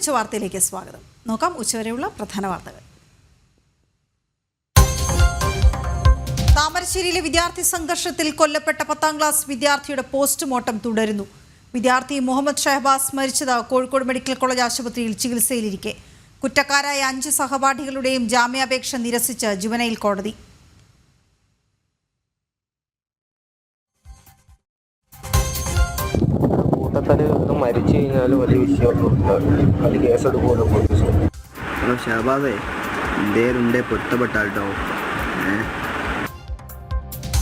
ഉച്ചവാർത്തയിലേക്ക് സ്വാഗതം. നോക്കാം ഉച്ചവരെയുള്ള പ്രധാന വാർത്തകൾ. താമരശ്ശേരിയിലെ വിദ്യാർത്ഥി സംഘർഷത്തിൽ കൊല്ലപ്പെട്ട 10ാം ക്ലാസ് വിദ്യാർത്ഥിയുടെ പോസ്റ്റ്മോർട്ടം തുടരുന്നു. വിദ്യാർത്ഥി മുഹമ്മദ് ഷഹബാസ് മരിച്ചത് കോഴിക്കോട് മെഡിക്കൽ കോളേജ് ആശുപത്രിയിൽ ചികിത്സയിലിരിക്കെ. കുറ്റക്കാരായ 5 സഹപാഠികളുടെയും ജാമ്യാപേക്ഷ നിരസിച്ച് ജുവനൈൽ കോടതി. മരിച്ചു കഴിഞ്ഞാലും വലിയ വിഷയമൊന്നും അത് കേസെടുക്കുമല്ലോ പോലീസ്. ഷഹബാസേ എന്തേലുണ്ടേ പൊരുത്തപ്പെട്ടാട്ടോ.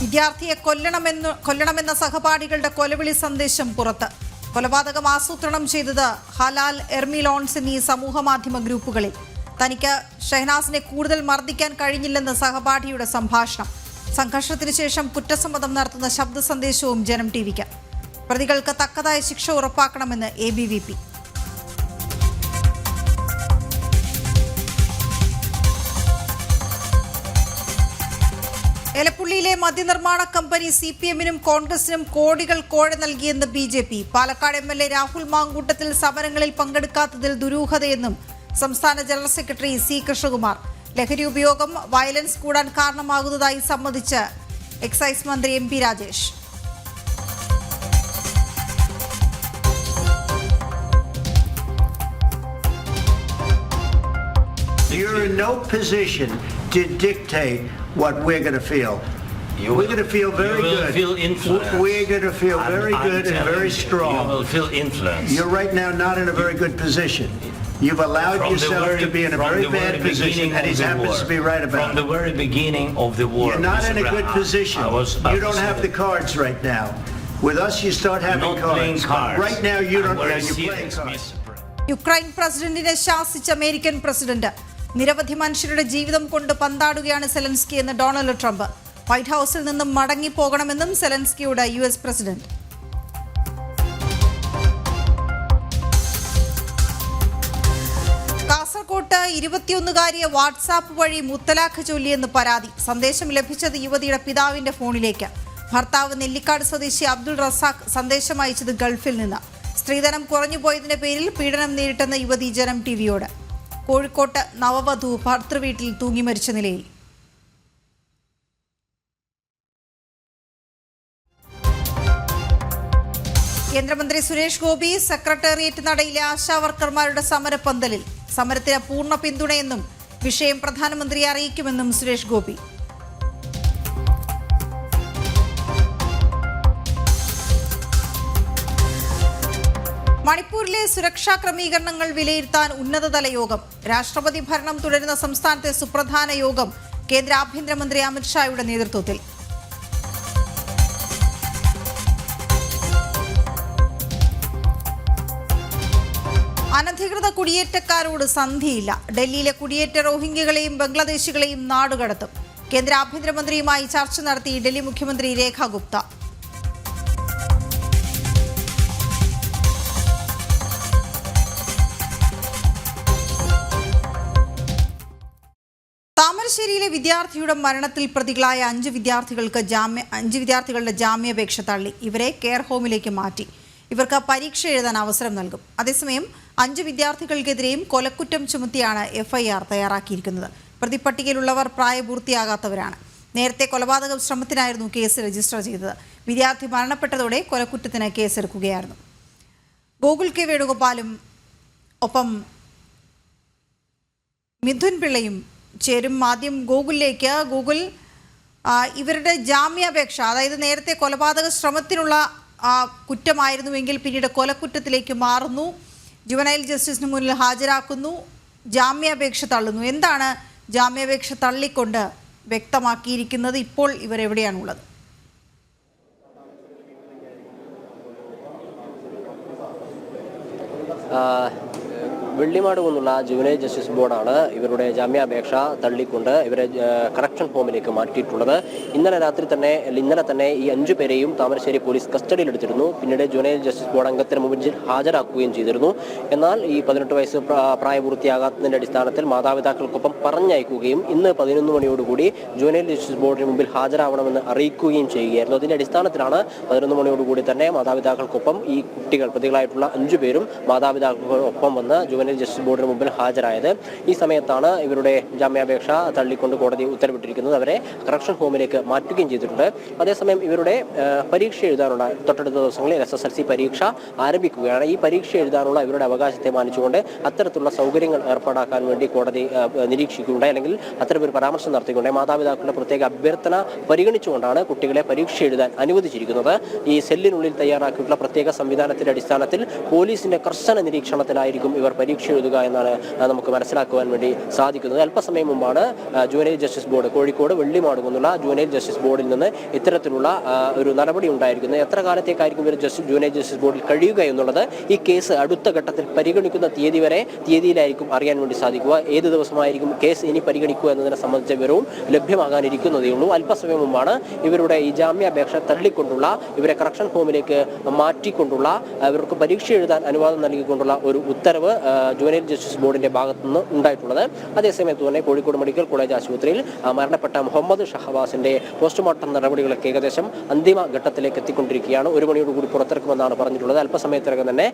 വിദ്യാർത്ഥിയെ കൊല്ലണമെന്ന സഹപാഠികളുടെ കൊലവിളി സന്ദേശം പുറത്ത്. കൊലപാതകം ആസൂത്രണം ചെയ്തത് ഹലാൽ, എർമിലോൺസ് എന്നീ സമൂഹ മാധ്യമ ഗ്രൂപ്പുകളിൽ. തനിക്ക് ഷഹനാസിനെ കൂടുതൽ മർദ്ദിക്കാൻ കഴിഞ്ഞില്ലെന്ന് സഹപാഠിയുടെ സംഭാഷണം. സംഘർഷത്തിന് ശേഷം കുറ്റസമ്മതം നടത്തുന്ന ശബ്ദ സന്ദേശവും ജനം ടിവിക്ക്. പ്രതികൾക്ക് തക്കതായ ശിക്ഷ ഉറപ്പാക്കണമെന്ന് ABVP. എലപ്പുള്ളിയിലെ മദ്യനിർമ്മാണ കമ്പനി CPM-നും കോൺഗ്രസിനും കോടികൾ കോഴ നൽകിയെന്ന് BJP. പാലക്കാട് MLA രാഹുൽ മാങ്കൂട്ടത്തിൽ സമരങ്ങളിൽ പങ്കെടുക്കാത്തതിൽ ദുരൂഹതയെന്നും സംസ്ഥാന ജനറൽ സെക്രട്ടറി C കൃഷ്ണകുമാർ. ലഹരി ഉപയോഗം വയലൻസ് കൂടാൻ കാരണമാകുന്നതായി സമ്മതിച്ച് എക്സൈസ് മന്ത്രി MP Rajesh. You're in no position to dictate what we're going to feel. We're going to feel very good. Feel influenced. We're going to feel very good and very strong. You will feel influenced. You're right now not in a very good position. You've allowed yourself to be in a very bad position, and he happens to be right about it. From the very beginning of the war. You're not in a good position. You don't have the cards right now. With us, you start having cards. Right now, you don't. You're playing cards. Ukraine പ്രസിഡന്റിനെ ശാസിച്ച American president. നിരവധി മനുഷ്യരുടെ ജീവിതം കൊണ്ട് പന്താടുകയാണ് Zelensky എന്ന് Donald Trump. White ഹൌസിൽ നിന്നും മടങ്ങിപ്പോകണമെന്നും സെലൻസ്കിയോട് US president. കാസർകോട്ട് 21-കാരിയെ വാട്സാപ്പ് വഴി മുത്തലാഖ് ചൊല്ലിയെന്ന് പരാതി. സന്ദേശം ലഭിച്ചത് യുവതിയുടെ പിതാവിന്റെ ഫോണിലേക്ക്. ഭർത്താവ് നെല്ലിക്കാട് സ്വദേശി അബ്ദുൾ റസാഖ് സന്ദേശം അയച്ചത് ഗൾഫിൽ നിന്ന്. സ്ത്രീധനം കുറഞ്ഞുപോയതിന്റെ പേരിൽ പീഡനം നേരിട്ടെന്ന യുവതി ജനം ടിവിയോട്. കോഴിക്കോട്ട് നവവധു ഭർത്തൃവീട്ടിൽ തൂങ്ങി മരിച്ച നിലയിൽ. കേന്ദ്രമന്ത്രി സുരേഷ് ഗോപി സെക്രട്ടേറിയറ്റ് നടയിലെ ആശാവർക്കർമാരുടെ സമരപ്പന്തലിൽ. സമരത്തിന് പൂർണ്ണ പിന്തുണയെന്നും വിഷയം പ്രധാനമന്ത്രിയെ അറിയിക്കുമെന്നും സുരേഷ് ഗോപി. മണിപ്പൂരിലെ സുരക്ഷാ ക്രമീകരണങ്ങൾ വിലയിരുത്താൻ ഉന്നതതല യോഗം. രാഷ്ട്രപതി ഭരണം തുടരുന്ന സംസ്ഥാനത്തെ സുപ്രധാന യോഗം കേന്ദ്ര ആഭ്യന്തരമന്ത്രി അമിത്ഷായുടെ നേതൃത്വത്തിൽ. അനധികൃത കുടിയേറ്റക്കാരോട് സന്ധിയില്ല. ഡൽഹിയിലെ കുടിയേറ്റ റോഹിംഗ്യകളെയും ബംഗ്ലാദേശികളെയും നാടുകടത്തും. കേന്ദ്ര ആഭ്യന്തരമന്ത്രിയുമായി ചർച്ച നടത്തി ഡൽഹി മുഖ്യമന്ത്രി രേഖ ഗുപ്ത. താമരശ്ശേരിയിലെ വിദ്യാർത്ഥിയുടെ മരണത്തിൽ പ്രതികളായ 5 വിദ്യാർത്ഥികളുടെ ജാമ്യാപേക്ഷ തള്ളി. ഇവരെ കെയർ ഹോമിലേക്ക് മാറ്റി. ഇവർക്ക് പരീക്ഷ എഴുതാൻ അവസരം നൽകും. അതേസമയം 5 വിദ്യാർത്ഥികൾക്കെതിരെയും കൊലക്കുറ്റം ചുമത്തിയാണ് FIR തയ്യാറാക്കിയിരിക്കുന്നത്. പ്രതിപ്പട്ടികയിലുള്ളവർ പ്രായപൂർത്തിയാകാത്തവരാണ്. നേരത്തെ കൊലപാതക ശ്രമത്തിനായിരുന്നു കേസ് രജിസ്റ്റർ ചെയ്തത്. വിദ്യാർത്ഥി മരണപ്പെട്ടതോടെ കൊലക്കുറ്റത്തിന് കേസെടുക്കുകയായിരുന്നു. ഗോകുൽ K വേണുഗോപാലും ഒപ്പം മിഥുൻ പിള്ളയും ചേരും. ആദ്യം ഗൂഗിളിലേക്ക്. ഗൂഗിൾ, ഇവരുടെ ജാമ്യാപേക്ഷ, അതായത് നേരത്തെ കൊലപാതക ശ്രമത്തിനുള്ള കുറ്റമായിരുന്നുവെങ്കിൽ പിന്നീട് കൊലക്കുറ്റത്തിലേക്ക് മാറുന്നു, ജുവനൈൽ ജസ്റ്റിസിന് മുന്നിൽ ഹാജരാക്കുന്നു, ജാമ്യാപേക്ഷ തള്ളുന്നു. എന്താണ് ജാമ്യാപേക്ഷ തള്ളിക്കൊണ്ട് വ്യക്തമാക്കിയിരിക്കുന്നത്? ഇപ്പോൾ ഇവരെവിടെയാണുള്ളത്? വെള്ളിമാട് നിന്നുള്ള ജുവനൈൽ ജസ്റ്റിസ് ബോർഡാണ് ഇവരുടെ ജാമ്യാപേക്ഷ തള്ളിക്കൊണ്ട് ഇവരെ കറക്ഷൻ ഹോമിലേക്ക് മാറ്റിയിട്ടുള്ളത്. ഇന്നലെ തന്നെ ഈ 5 പേരെയും താമരശ്ശേരി പോലീസ് കസ്റ്റഡിയിലെടുത്തിരുന്നു. പിന്നീട് ജുവനൈൽ ജസ്റ്റിസ് ബോർഡ് അംഗത്തിന് മുമ്പിൽ ഹാജരാക്കുകയും ചെയ്തിരുന്നു. എന്നാൽ ഈ 18 വയസ്സ് പ്രായപൂർത്തിയാകാത്തതിന്റെ അടിസ്ഥാനത്തിൽ മാതാപിതാക്കൾക്കൊപ്പം പറഞ്ഞയക്കുകയും ഇന്ന് 11 മണിയോടുകൂടി ജുവനൈൽ ജസ്റ്റിസ് ബോർഡിന് മുമ്പിൽ ഹാജരാവണമെന്ന് അറിയിക്കുകയും ചെയ്യുകയായിരുന്നു. അതിന്റെ അടിസ്ഥാനത്തിലാണ് 11 മണിയോടുകൂടി തന്നെ മാതാപിതാക്കൾക്കൊപ്പം ഈ കുട്ടികൾ പ്രതികളായിട്ടുള്ള 5 പേരും മാതാപിതാക്കൾക്കൊപ്പം വന്ന് ജുവനൈൽ ജുവനൈൽ ജസ്റ്റിസ് ബോർഡിന് മുമ്പിൽ ഹാജരായത്. ഈ സമയത്താണ് ഇവരുടെ ജാമ്യാപേക്ഷ തള്ളിക്കൊണ്ട് കോടതി ഉത്തരവിട്ടിരിക്കുന്നത്. അവരെ കറക്ഷൻ ഹോമിലേക്ക് മാറ്റുകയും ചെയ്തിട്ടുണ്ട്. അതേസമയം ഇവരുടെ പരീക്ഷ എഴുതാനുള്ള തൊട്ടടുത്ത ദിവസങ്ങളിൽ SSLC പരീക്ഷ ആരംഭിക്കുകയാണ്. ഈ പരീക്ഷ എഴുതാനുള്ള ഇവരുടെ അവകാശത്തെ മാനിച്ചുകൊണ്ട് അത്തരത്തിലുള്ള സൗകര്യങ്ങൾ ഏർപ്പാടാക്കാൻ വേണ്ടി കോടതി നിരീക്ഷിക്കുകയുണ്ടായി, അല്ലെങ്കിൽ അത്തരമൊരു പരാമർശം നടത്തിക്കൊണ്ടേ മാതാപിതാക്കളുടെ പ്രത്യേക അഭ്യർത്ഥന പരിഗണിച്ചുകൊണ്ടാണ് കുട്ടികളെ പരീക്ഷ എഴുതാൻ അനുവദിച്ചിരിക്കുന്നത്. ഈ സെല്ലിനുള്ളിൽ തയ്യാറാക്കിയിട്ടുള്ള പ്രത്യേക സംവിധാനത്തിന്റെ അടിസ്ഥാനത്തിൽ പോലീസിന്റെ കർശന നിരീക്ഷണത്തിലായിരിക്കും ഇവർ പരീക്ഷ എഴുതുക എന്നാണ് നമുക്ക് മനസ്സിലാക്കുവാൻ വേണ്ടി സാധിക്കുന്നത്. അല്പസമയം മുമ്പാണ് juvenile justice board Kozhikode Vellimadu കുന്നുള്ള ജുവനൈൽ ജസ്റ്റിസ് ബോർഡിൽ നിന്ന് ഇത്തരത്തിലുള്ള ഒരു നടപടി ഉണ്ടായിരിക്കുന്നത്. എത്ര കാലത്തേക്കായിരിക്കും ഇവർ ജുവനൈൽ ജസ്റ്റിസ് ബോർഡിൽ കഴിയുക എന്നുള്ളത് ഈ കേസ് അടുത്ത ഘട്ടത്തിൽ പരിഗണിക്കുന്ന തീയതിയിലായിരിക്കും അറിയാൻ വേണ്ടി സാധിക്കുക. ഏത് ദിവസമായിരിക്കും കേസ് ഇനി പരിഗണിക്കുക എന്നതിനെ സംബന്ധിച്ച വിവരവും ലഭ്യമാകാനിരിക്കുന്നതേ ഉള്ളൂ. അല്പസമയം മുമ്പാണ് ഇവരുടെ ഈ ജാമ്യാപേക്ഷ തള്ളിക്കൊണ്ടുള്ള ഇവരെ കറക്ഷൻ ഹോമിലേക്ക് മാറ്റിക്കൊണ്ടുള്ള ഇവർക്ക് പരീക്ഷ എഴുതാൻ അനുവാദം നൽകിക്കൊണ്ടുള്ള ഒരു ഉത്തരവ് ജുവനൈൽ ജസ്റ്റിസ് ബോർഡിന്റെ ഭാഗത്തുനിന്ന് ഉണ്ടായിട്ടുള്ളത്. അതേസമയത്ത് തന്നെ കോഴിക്കോട് മെഡിക്കൽ കോളേജ് ആശുപത്രിയിൽ മരണപ്പെട്ട മുഹമ്മദ് ഷഹബാസിന്റെ പോസ്റ്റ്മോർട്ടം നടപടികളൊക്കെ ഏകദേശം അന്തിമ ഘട്ടത്തിലേക്ക് എത്തിക്കൊണ്ടിരിക്കുകയാണ്. 1 മണിയോടുകൂടി പുറത്തിറക്കുമെന്നാണ് പറഞ്ഞിട്ടുള്ളത്. അല്പസമയത്തിനകം തന്നെ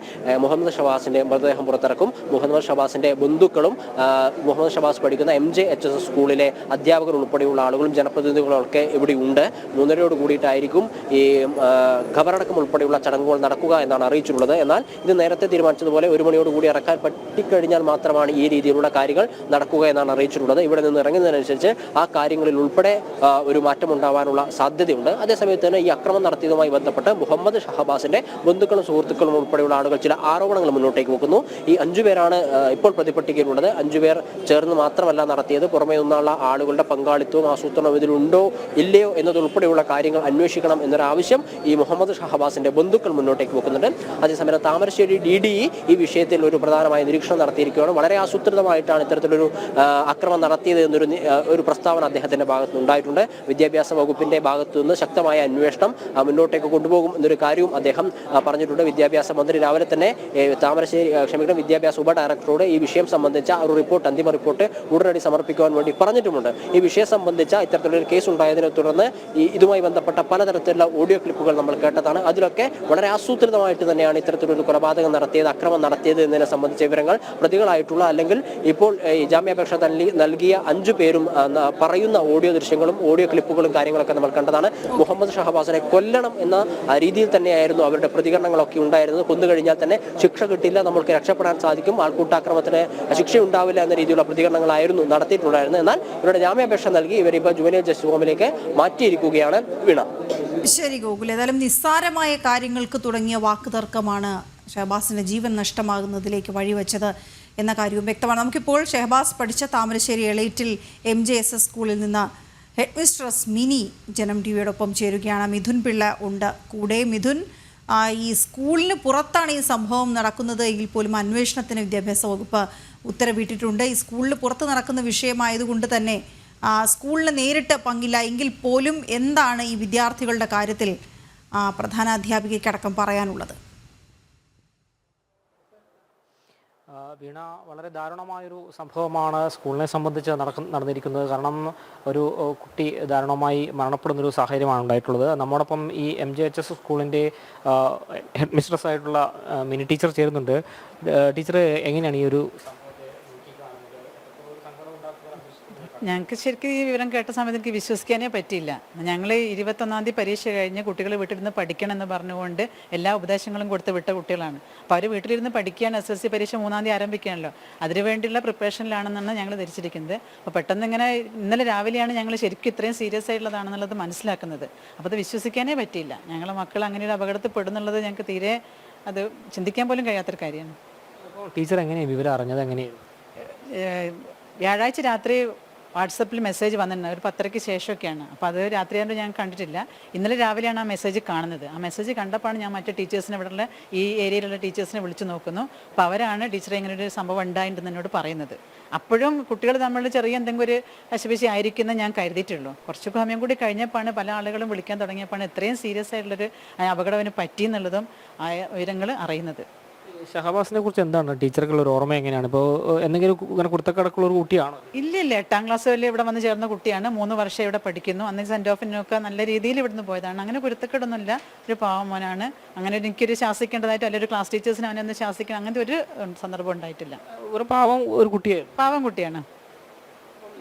മുഹമ്മദ് ഷഹബാസിന്റെ മൃതദേഹം പുറത്തിറക്കും. മുഹമ്മദ് ഷഹബാസിന്റെ ബന്ധുക്കളും മുഹമ്മദ് ഷഹബാസ് പഠിക്കുന്ന MJHS സ്കൂളിലെ അധ്യാപകർ ഉൾപ്പെടെയുള്ള ആളുകളും ജനപ്രതിനിധികളും ഒക്കെ ഇവിടെ ഉണ്ട്. 3:30 കൂടിയിട്ടായിരിക്കും ഈ ഖബറടക്കം ഉൾപ്പെടെയുള്ള ചടങ്ങുകൾ നടക്കുക എന്നാണ് അറിയിച്ചിട്ടുള്ളത്. എന്നാൽ ഇത് നേരത്തെ തീരുമാനിച്ചതുപോലെ 1 മണിയോടുകൂടി ഇറക്കാൻ പറ്റിക്കഴിഞ്ഞാൽ മാത്രമാണ് ഈ രീതിയിലുള്ള കാര്യങ്ങൾ നടക്കുക എന്നാണ് അറിയിച്ചിട്ടുള്ളത്. ഇവിടെ നിന്ന് ഇറങ്ങുന്നതിനനുസരിച്ച് ആ കാര്യങ്ങളിൽ ഉൾപ്പെടെ ഒരു മാറ്റം ഉണ്ടാവാനുള്ള സാധ്യതയുണ്ട്. അതേസമയത്ത് തന്നെ ഈ അക്രമം നടത്തിയതുമായി ബന്ധപ്പെട്ട് മുഹമ്മദ് ഷഹബാസിന്റെ ബന്ധുക്കളും സുഹൃത്തുക്കളും ഉൾപ്പെടെയുള്ള ആളുകൾ ചില ആരോപണങ്ങൾ മുന്നോട്ടേക്ക് വെക്കുന്നു. ഈ 5 പേരാണ് ഇപ്പോൾ പ്രതിപട്ടികയിലുള്ളത്. 5 പേർ ചേർന്ന് മാത്രമല്ല നടത്തിയത്, പുറമേ നിന്നുള്ള ആളുകളുടെ പങ്കാളിത്തവും ആസൂത്രണവും ഇതിലുണ്ടോ ഇല്ലയോ എന്നതുൾപ്പെടെയുള്ള കാര്യങ്ങൾ അന്വേഷിക്കണം എന്നൊരാവശ്യം ഈ മുഹമ്മദ് ഷഹബാസിന്റെ ബന്ധുക്കൾ മുന്നോട്ടേക്ക് വെക്കുന്നുണ്ട്. അതേസമയം താമരശ്ശേരി DDE ഈ വിഷയത്തിൽ ഒരു പ്രധാനമായ നിരീക്ഷണം നടത്തിയിരിക്കുകയാണ്. വളരെ ആസൂത്രിതമായിട്ടാണ് ഇത്തരത്തിലൊരു അക്രമം നടത്തിയത് എന്നൊരു പ്രസ്താവന അദ്ദേഹത്തിന്റെ ഭാഗത്ത് ഉണ്ടായിട്ടുണ്ട്. വിദ്യാഭ്യാസ വകുപ്പിന്റെ ഭാഗത്തു നിന്ന് ശക്തമായ അന്വേഷണം മുന്നോട്ടേക്ക് കൊണ്ടുപോകും എന്നൊരു കാര്യവും അദ്ദേഹം പറഞ്ഞിട്ടുണ്ട്. വിദ്യാഭ്യാസ മന്ത്രി രാവിലെ തന്നെ വിദ്യാഭ്യാസ ഉപഡയറക്ടറോട് ഈ വിഷയം സംബന്ധിച്ച ഒരു റിപ്പോർട്ട്, അന്തിമ റിപ്പോർട്ട് ഉടനടി സമർപ്പിക്കുവാൻ വേണ്ടി പറഞ്ഞിട്ടുമുണ്ട്. ഈ വിഷയം സംബന്ധിച്ച ഇത്തരത്തിലൊരു കേസ് ഉണ്ടായതിനെ തുടർന്ന് ഇതുമായി ബന്ധപ്പെട്ട പലതരത്തിലുള്ള ഓഡിയോ ക്ലിപ്പുകൾ നമ്മൾ കേട്ടതാണ്. അതിലൊക്കെ വളരെ ആസൂത്രിതമായിട്ട് തന്നെയാണ് ഇത്തരത്തിലൊരു കൊലപാതകം നടത്തിയത്, അക്രമം നടത്തിയത് എന്നതിനെ സംബന്ധിച്ച വിവരങ്ങൾ പ്രതികളായിട്ടുള്ള അല്ലെങ്കിൽ ഇപ്പോൾ ഈ ജാമ്യാപേക്ഷ നൽകിയ 5 പേരും പറയുന്ന ഓഡിയോ ദൃശ്യങ്ങളും ഓഡിയോ ക്ലിപ്പുകളും കാര്യങ്ങളൊക്കെ നമ്മൾ കണ്ടതാണ്. മുഹമ്മദ് ഷഹബാസിനെ കൊല്ലണം എന്ന രീതിയിൽ തന്നെയായിരുന്നു അവരുടെ പ്രതികരണങ്ങളൊക്കെ ഉണ്ടായിരുന്നത്. കൊന്നുകഴിഞ്ഞാൽ തന്നെ ശിക്ഷ കിട്ടില്ല, നമ്മൾക്ക് രക്ഷപ്പെടാൻ സാധിക്കും, ആൾക്കൂട്ടാക്രമത്തിന് ശിക്ഷ ഉണ്ടാവില്ല എന്ന രീതിയിലുള്ള പ്രതികരണങ്ങളായിരുന്നു നടത്തിയിട്ടുണ്ടായിരുന്നത്. എന്നാൽ ഇവരുടെ ജാമ്യാപേക്ഷ നൽകി ഇവരിപ്പോൾ ജുവനൈൽ ജസ്റ്റിസ് ഹോമിലേക്ക് മാറ്റിയിരിക്കുകയാണ്. വീണ. ശരി ഗോകുൽ, ഏതായാലും നിസ്സാരമായ കാര്യങ്ങൾക്ക് തുടങ്ങിയ വാക്കുതർക്കമാണ് ഷഹബാസിന്റെ ജീവൻ നഷ്ടമാകുന്നതിലേക്ക് വഴിവെച്ചത് എന്ന കാര്യവും വ്യക്തമാണ്. നമുക്കിപ്പോൾ ഷഹബാസ് പഠിച്ച താമരശ്ശേരി എളേറ്റിൽ MJSS സ്കൂളിൽ നിന്ന് ഹെഡ് മിസ്ട്രസ് മിനി ജനം TVയോടൊപ്പം ചേരുകയാണ്. മിഥുൻ പിള്ള ഉണ്ട് കൂടെ. മിഥുൻ, ഈ സ്കൂളിന് പുറത്താണ് ഈ സംഭവം നടക്കുന്നത് എങ്കിൽ പോലും അന്വേഷണത്തിന് വിദ്യാഭ്യാസ വകുപ്പ് ഉത്തരവിട്ടിട്ടുണ്ട്. ഈ സ്കൂളിന് പുറത്ത് നടക്കുന്ന വിഷയമായതുകൊണ്ട് തന്നെ സ്കൂളിന് നേരിട്ട് പങ്കില്ല എങ്കിൽ പോലും എന്താണ് ഈ വിദ്യാർത്ഥികളുടെ കാര്യത്തിൽ പ്രധാന അധ്യാപികയ്ക്കടക്കം പറയാനുള്ളത്? വീണ, വളരെ ദാരുണമായൊരു സംഭവമാണ് സ്കൂളിനെ സംബന്ധിച്ച് നടന്നിരിക്കുന്നത്. കാരണം ഒരു കുട്ടി ദാരുണമായി മരണപ്പെടുന്നൊരു സാഹചര്യമാണ് ഉണ്ടായിട്ടുള്ളത്. നമ്മോടൊപ്പം ഈ MJHS സ്കൂളിൻ്റെ ഹെഡ് മിസ്ട്രസ് ആയിട്ടുള്ള മിനി ടീച്ചർ ചേരുന്നുണ്ട്. ടീച്ചർ, എങ്ങനെയാണ് ഈ ഒരു ഞങ്ങൾക്ക് ശരിക്കും ഈ വിവരം കേട്ട സമയത്ത് എനിക്ക് വിശ്വസിക്കാനേ പറ്റിയില്ല. ഞങ്ങൾ 21-ാം തീയതി പരീക്ഷ കഴിഞ്ഞ് കുട്ടികൾ വീട്ടിലിരുന്ന് പഠിക്കണം എന്ന് പറഞ്ഞുകൊണ്ട് എല്ലാ ഉപദേശങ്ങളും കൊടുത്ത് വിട്ട കുട്ടികളാണ്. അപ്പോൾ അവർ വീട്ടിലിരുന്ന് പഠിക്കുകയാണ്. SSLC പരീക്ഷ 3-ാം തീയതി ആരംഭിക്കുകയാണല്ലോ, അതിനുവേണ്ടിയുള്ള പ്രിപ്പറേഷനിലാണെന്നാണ് ഞങ്ങൾ ധരിച്ചിരിക്കുന്നത്. അപ്പോൾ പെട്ടെന്ന് ഇങ്ങനെ ഇന്നലെ രാവിലെയാണ് ഞങ്ങൾ ശരിക്കും ഇത്രയും സീരിയസ് ആയിട്ടുള്ളതാണെന്നുള്ളത് മനസ്സിലാക്കുന്നത്. അപ്പോൾ അത് വിശ്വസിക്കാനേ പറ്റിയില്ല. ഞങ്ങളെ മക്കൾ അങ്ങനെ ഒരു അപകടത്തിൽ പെടുന്നുള്ളത് ഞങ്ങൾക്ക് തീരെ അത് ചിന്തിക്കാൻ പോലും കഴിയാത്തൊരു കാര്യമാണ്. ടീച്ചർ എങ്ങനെയാണ് വിവരം അറിഞ്ഞത്? എങ്ങനെയാണ്? വ്യാഴാഴ്ച രാത്രി വാട്സപ്പിൽ മെസ്സേജ് വന്നിട്ടുണ്ട്, ഒരു 10:00-ക്ക് ശേഷമൊക്കെയാണ്. അപ്പോൾ അത് രാത്രിയായിട്ട് ഞാൻ കണ്ടിട്ടില്ല. ഇന്നലെ രാവിലെയാണ് ആ മെസ്സേജ് കാണുന്നത്. ആ മെസ്സേജ് കണ്ടപ്പോഴാണ് ഞാൻ മറ്റു ടീച്ചേഴ്സിനെ, ഇവിടെയുള്ള ഈ ഏരിയയിലുള്ള ടീച്ചേഴ്സിനെ വിളിച്ചു നോക്കുന്നു. അപ്പോൾ അവരാണ് ടീച്ചറെ ഇങ്ങനെ ഒരു സംഭവം ഉണ്ടായിട്ടുണ്ടെന്ന് എന്നോട് പറയുന്നത്. അപ്പോഴും കുട്ടികൾ തമ്മിൽ ചെറിയ എന്തെങ്കിലും ഒരു കശപിശി ആയിരിക്കുമെന്ന് ഞാൻ കരുതിയിട്ടുള്ളൂ. കുറച്ച് സമയം കൂടി കഴിഞ്ഞപ്പോഴാണ് പല ആളുകളും വിളിക്കാൻ തുടങ്ങിയപ്പോഴാണ് ഇത്രയും സീരിയസ് ആയിട്ടുള്ളൊരു അപകടം പറ്റിയെന്നുള്ളതും ആ വിവരങ്ങൾ അറിയുന്നത്. ഷഹബാസിനെ കുറിച്ച് എന്താണ് ടീച്ചർക്കുള്ള ഒരു ഓർമ്മ എങ്ങനെയാണ്? ഇപ്പോൾ എന്തെങ്കിലും ഇങ്ങനെ കുരുത്തക്കടക്കുള്ള ഒരു കുട്ടിയാണോ? ഇല്ല 8ാം ക്ലാസ് വരെ ഇവിടെ വന്ന് ചേർന്ന കുട്ടിയാണ്. 3 വർഷം ഇവിടെ പഠിക്കുന്നു. അന്ന് സെൻറ് ഓഫിനൊക്കെ നല്ല രീതിയിൽ ഇവിടുന്ന് പോയതാണ്. അങ്ങനെ കുരുത്തക്കേടൊന്നുമില്ല, ഒരു പാവം മോനാണ്. അങ്ങനെ എനിക്കൊരു ശാസിക്കേണ്ടതായിട്ട് അല്ലെങ്കിൽ ഒരു ക്ലാസ് ടീച്ചേഴ്സിനെ അവനൊന്ന് ശാസിക്കണം അങ്ങനത്തെ ഒരു സന്ദർഭം ഉണ്ടായിട്ടില്ല. ഒരു പാവം ഒരു കുട്ടിയായിരുന്നു. പാവം കുട്ടിയാണ്.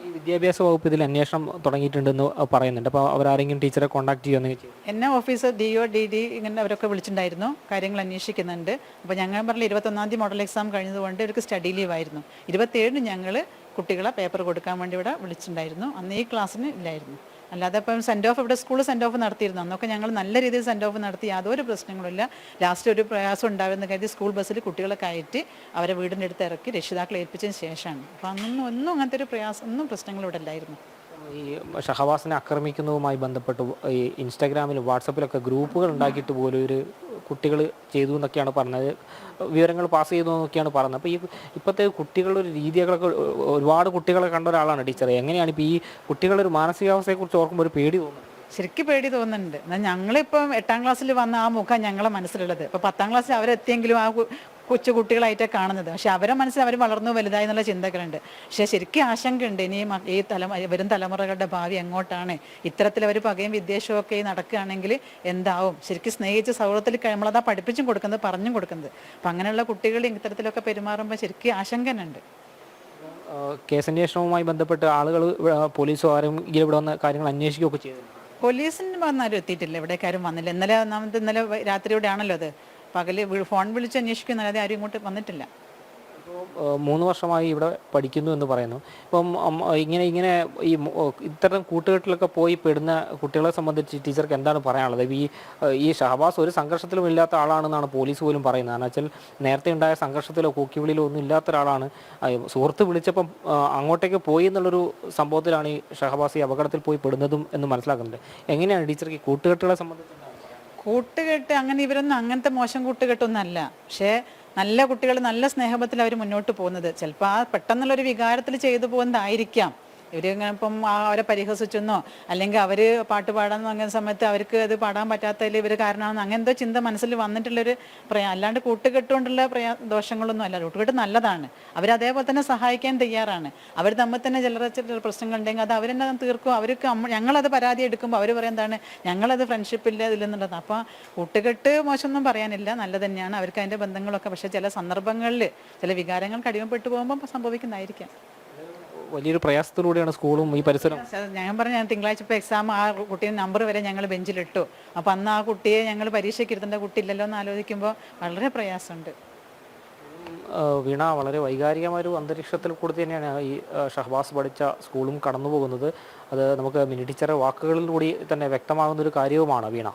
ഈ വിദ്യാഭ്യാസ വകുപ്പ് ഇതിൽ അന്വേഷണം തുടങ്ങിയിട്ടുണ്ടെന്ന് പറയുന്നുണ്ട്. അപ്പോൾ അവരാരെങ്കിലും ടീച്ചറെ കോൺടാക്ട് ചെയ്യുകയെന്ന് ചെയ്യും? എന്നെ ഓഫീസർ DO DD ഇങ്ങനെ അവരൊക്കെ വിളിച്ചിട്ടുണ്ടായിരുന്നു, കാര്യങ്ങൾ അന്വേഷിക്കുന്നുണ്ട്. അപ്പോൾ ഞങ്ങൾ പറഞ്ഞ 21-ാം തീയതി മോഡൽ എക്സാം കഴിഞ്ഞതുകൊണ്ട് ഇവർക്ക് സ്റ്റഡി ലീവായിരുന്നു. 27-ന് ഞങ്ങൾ കുട്ടികളെ പേപ്പർ കൊടുക്കാൻ വേണ്ടി ഇവിടെ വിളിച്ചിട്ടുണ്ടായിരുന്നു. അന്ന് ഈ ക്ലാസ്സിന് ഇല്ലായിരുന്നു. അല്ലാതെ ഇപ്പം സെൻറ് ഓഫ് ഇവിടെ സ്കൂൾ സെൻറ് ഓഫ് നടത്തിയിരുന്നു. അന്നൊക്കെ ഞങ്ങൾ നല്ല രീതിയിൽ സെൻറ് ഓഫ് നടത്തി, യാതൊരു പ്രശ്നങ്ങളുമില്ല. ലാസ്റ്റ് ഒരു പ്രയാസം ഉണ്ടാവുന്ന കരുതി സ്കൂൾ ബസ്സിൽ കുട്ടികളെ കയറ്റി അവരെ വീടിൻ്റെ അടുത്ത് ഇറക്കി രക്ഷിതാക്കളെ ഏൽപ്പിച്ചതിന് ശേഷമാണ്. അപ്പോൾ അന്നൊന്നും അങ്ങനത്തെ ഒരു പ്രയാസം ഒന്നും പ്രശ്നങ്ങൾ ഇവിടെ ഇല്ലായിരുന്നു. ഈ ഷഹബാസിനെ ആക്രമിക്കുന്നതുമായി ബന്ധപ്പെട്ട് ഈ ഇൻസ്റ്റാഗ്രാമിലും വാട്സപ്പിലൊക്കെ ഗ്രൂപ്പുകൾ ഉണ്ടാക്കിയിട്ട് പോലും ഒരു കുട്ടികൾ ചെയ്തു എന്നൊക്കെയാണ് പറഞ്ഞത്, വിവരങ്ങൾ പാസ് ചെയ്തു എന്നൊക്കെയാണ് പറഞ്ഞത്. അപ്പോൾ ഈ ഇപ്പോഴത്തെ കുട്ടികളുടെ ഒരു രീതികളൊക്കെ ഒരുപാട് കുട്ടികളെ കണ്ട ഒരാളാണ് ടീച്ചറെ. എങ്ങനെയാണ് ഇപ്പോൾ ഈ കുട്ടികളുടെ ഒരു മാനസികാവസ്ഥയെക്കുറിച്ച് ഓർക്കുമ്പോൾ ഒരു പേടി തോന്നുന്നത്? ശരിക്കും പേടി തോന്നുന്നുണ്ട്. എന്നാൽ ഞങ്ങളിപ്പം 8ാം ക്ലാസ്സിൽ വന്ന ആ മുഖം ഞങ്ങളെ മനസ്സിലുള്ളത്. ഇപ്പോൾ 10ാം ക്ലാസ്സിൽ അവരെത്തിയെങ്കിലും ആ കൊച്ചു കുട്ടികളായിട്ടാണ് കാണുന്നത്. പക്ഷെ അവരെ മനസ്സിൽ അവർ വളർന്നു വലുതായി എന്നുള്ള ചിന്തകളുണ്ട്. പക്ഷേ ശരിക്കും ആശങ്കയുണ്ട്, ഇനിയും ഈ വരും തലമുറകളുടെ ഭാവി എങ്ങോട്ടാണ്? ഇത്തരത്തിൽ പകയും വിദ്വേഷവും ഒക്കെ നടക്കുകയാണെങ്കിൽ എന്താവും? ശരിക്കും സ്നേഹിച്ച് സൗഹൃദത്തിൽ നമ്മളതാ പഠിപ്പിച്ചും കൊടുക്കുന്നത്, പറഞ്ഞും കൊടുക്കുന്നത്. അപ്പം അങ്ങനെയുള്ള കുട്ടികൾ ഇത്തരത്തിലൊക്കെ പെരുമാറുമ്പോൾ ശരിക്കും ആശങ്കനുണ്ട്. കേസന്വേഷണവുമായി ബന്ധപ്പെട്ട് ആളുകൾ പോലീസോ ആരെങ്കിലും ഇവിടെ വന്ന കാര്യങ്ങൾ അന്വേഷിക്കുകയൊക്കെ ചെയ്തു? പോലീസിന് വന്നാലും എത്തിയിട്ടില്ല, ഇവിടേക്കാരും വന്നില്ല. ഇന്നലെ രാത്രിയോടെ ആണല്ലോ അത്. പകല് ഫോൺ വിളിച്ച് അന്വേഷിക്കുന്നല്ലാതെ ആരും ഇങ്ങോട്ട് വന്നിട്ടില്ല. ഇപ്പോൾ 3 വർഷമായി ഇവിടെ പഠിക്കുന്നു എന്ന് പറയുന്നു. ഇപ്പം ഇങ്ങനെ ഇത്തരം കൂട്ടുകെട്ടിലൊക്കെ പോയി പെടുന്ന കുട്ടികളെ സംബന്ധിച്ച് ടീച്ചർക്ക് എന്താണ് പറയാനുള്ളത്? ഈ ഷഹബാസ് ഒരു സംഘർഷത്തിലും ഇല്ലാത്ത ആളാണെന്നാണ് പോലീസ് പോലും പറയുന്നത്. കാരണം വെച്ചാൽ നേരത്തെ ഉണ്ടായ സംഘർഷത്തിലോ കൂക്കിവിളിയിലോ ഒന്നും ഇല്ലാത്ത ഒരാളാണ്. സുഹൃത്ത് വിളിച്ചപ്പം അങ്ങോട്ടേക്ക് പോയി എന്നുള്ളൊരു സംഭവത്തിലാണ് ഈ ഷഹബാസ് ഈ അപകടത്തിൽ പോയി പെടുന്നതും എന്ന് മനസ്സിലാക്കുന്നുണ്ട്. എങ്ങനെയാണ് ടീച്ചർക്ക് ഈ കൂട്ടുകെട്ടുകളെ സംബന്ധിച്ച്? കൂട്ടുകെട്ട് അങ്ങനെ ഇവരൊന്നും അങ്ങനത്തെ മോശം കൂട്ടുകെട്ടൊന്നും അല്ല. പക്ഷേ നല്ല കുട്ടികൾ നല്ല സ്നേഹബത്തിൽ അവർ മുന്നോട്ട് പോകുന്നത്. ചിലപ്പോൾ ആ പെട്ടെന്നുള്ളൊരു വികാരത്തിൽ ചെയ്തു പോകുന്നതായിരിക്കാം. ഇവരിങ്ങനെ ഇപ്പം അവരെ പരിഹസിച്ചെന്നോ അല്ലെങ്കിൽ അവർ പാട്ട് പാടാമെന്നോ അങ്ങനെ സമയത്ത് അവർക്ക് അത് പാടാൻ പറ്റാത്തതിൽ ഇവർ കാരണമാണെന്ന് അങ്ങനെ എന്തോ ചിന്ത മനസ്സിൽ വന്നിട്ടുള്ളൊരു അല്ലാണ്ട് കൂട്ടുകെട്ടുകൊണ്ടുള്ള ദോഷങ്ങളൊന്നും അല്ല. കൂട്ടുകെട്ട് നല്ലതാണ്. അവരതേപോലെ തന്നെ സഹായിക്കാൻ തയ്യാറാണ്. അവർ തമ്മിൽ തന്നെ ചില പ്രശ്നങ്ങളുണ്ടെങ്കിൽ അത് അവരെന്നെ തീർക്കും. അവർക്ക് ഞങ്ങളത് പരാതി എടുക്കുമ്പോൾ അവർ പറയാൻ എന്താണ്, ഞങ്ങളത് ഫ്രണ്ട്ഷിപ്പില്ല ഇതില്ലെന്നുള്ളത്. അപ്പോൾ കൂട്ടുകെട്ട് മോശമൊന്നും പറയാനില്ല, നല്ല തന്നെയാണ്. അവർക്ക് അതിൻ്റെ ബന്ധങ്ങളൊക്കെ പക്ഷേ ചില സന്ദർഭങ്ങളിൽ ചില വികാരങ്ങൾക്ക് അടിമപ്പെട്ടു പോകുമ്പോൾ സംഭവിക്കുന്നതായിരിക്കാം. വലിയൊരു പ്രയാസത്തിലൂടെയാണ് സ്കൂളും ഈ പരിസരം. ഞാൻ പറഞ്ഞു, ഞാൻ തിങ്കളാഴ്ച ഇപ്പോൾ എക്സാം ആ കുട്ടീൻ്റെ നമ്പർ വരെ ഞങ്ങൾ ബെഞ്ചിലിട്ടു. അപ്പോൾ അന്ന് ആ കുട്ടിയെ ഞങ്ങൾ പരീക്ഷയ്ക്ക് ഇരുത്തേണ്ട കുട്ടി ഇല്ലല്ലോ എന്ന് ആലോചിക്കുമ്പോൾ വളരെ പ്രയാസമുണ്ട്. വീണ, വളരെ വൈകാരികമായ ഒരു അന്തരീക്ഷത്തിൽ കൂടി തന്നെയാണ് ഈ ഷഹബാസ് പഠിച്ച സ്കൂളും കടന്നു പോകുന്നത്. അത് നമുക്ക് മിനി ടീച്ചറുടെ വാക്കുകളിലൂടെ തന്നെ വ്യക്തമാകുന്ന ഒരു കാര്യവുമാണ് വീണ.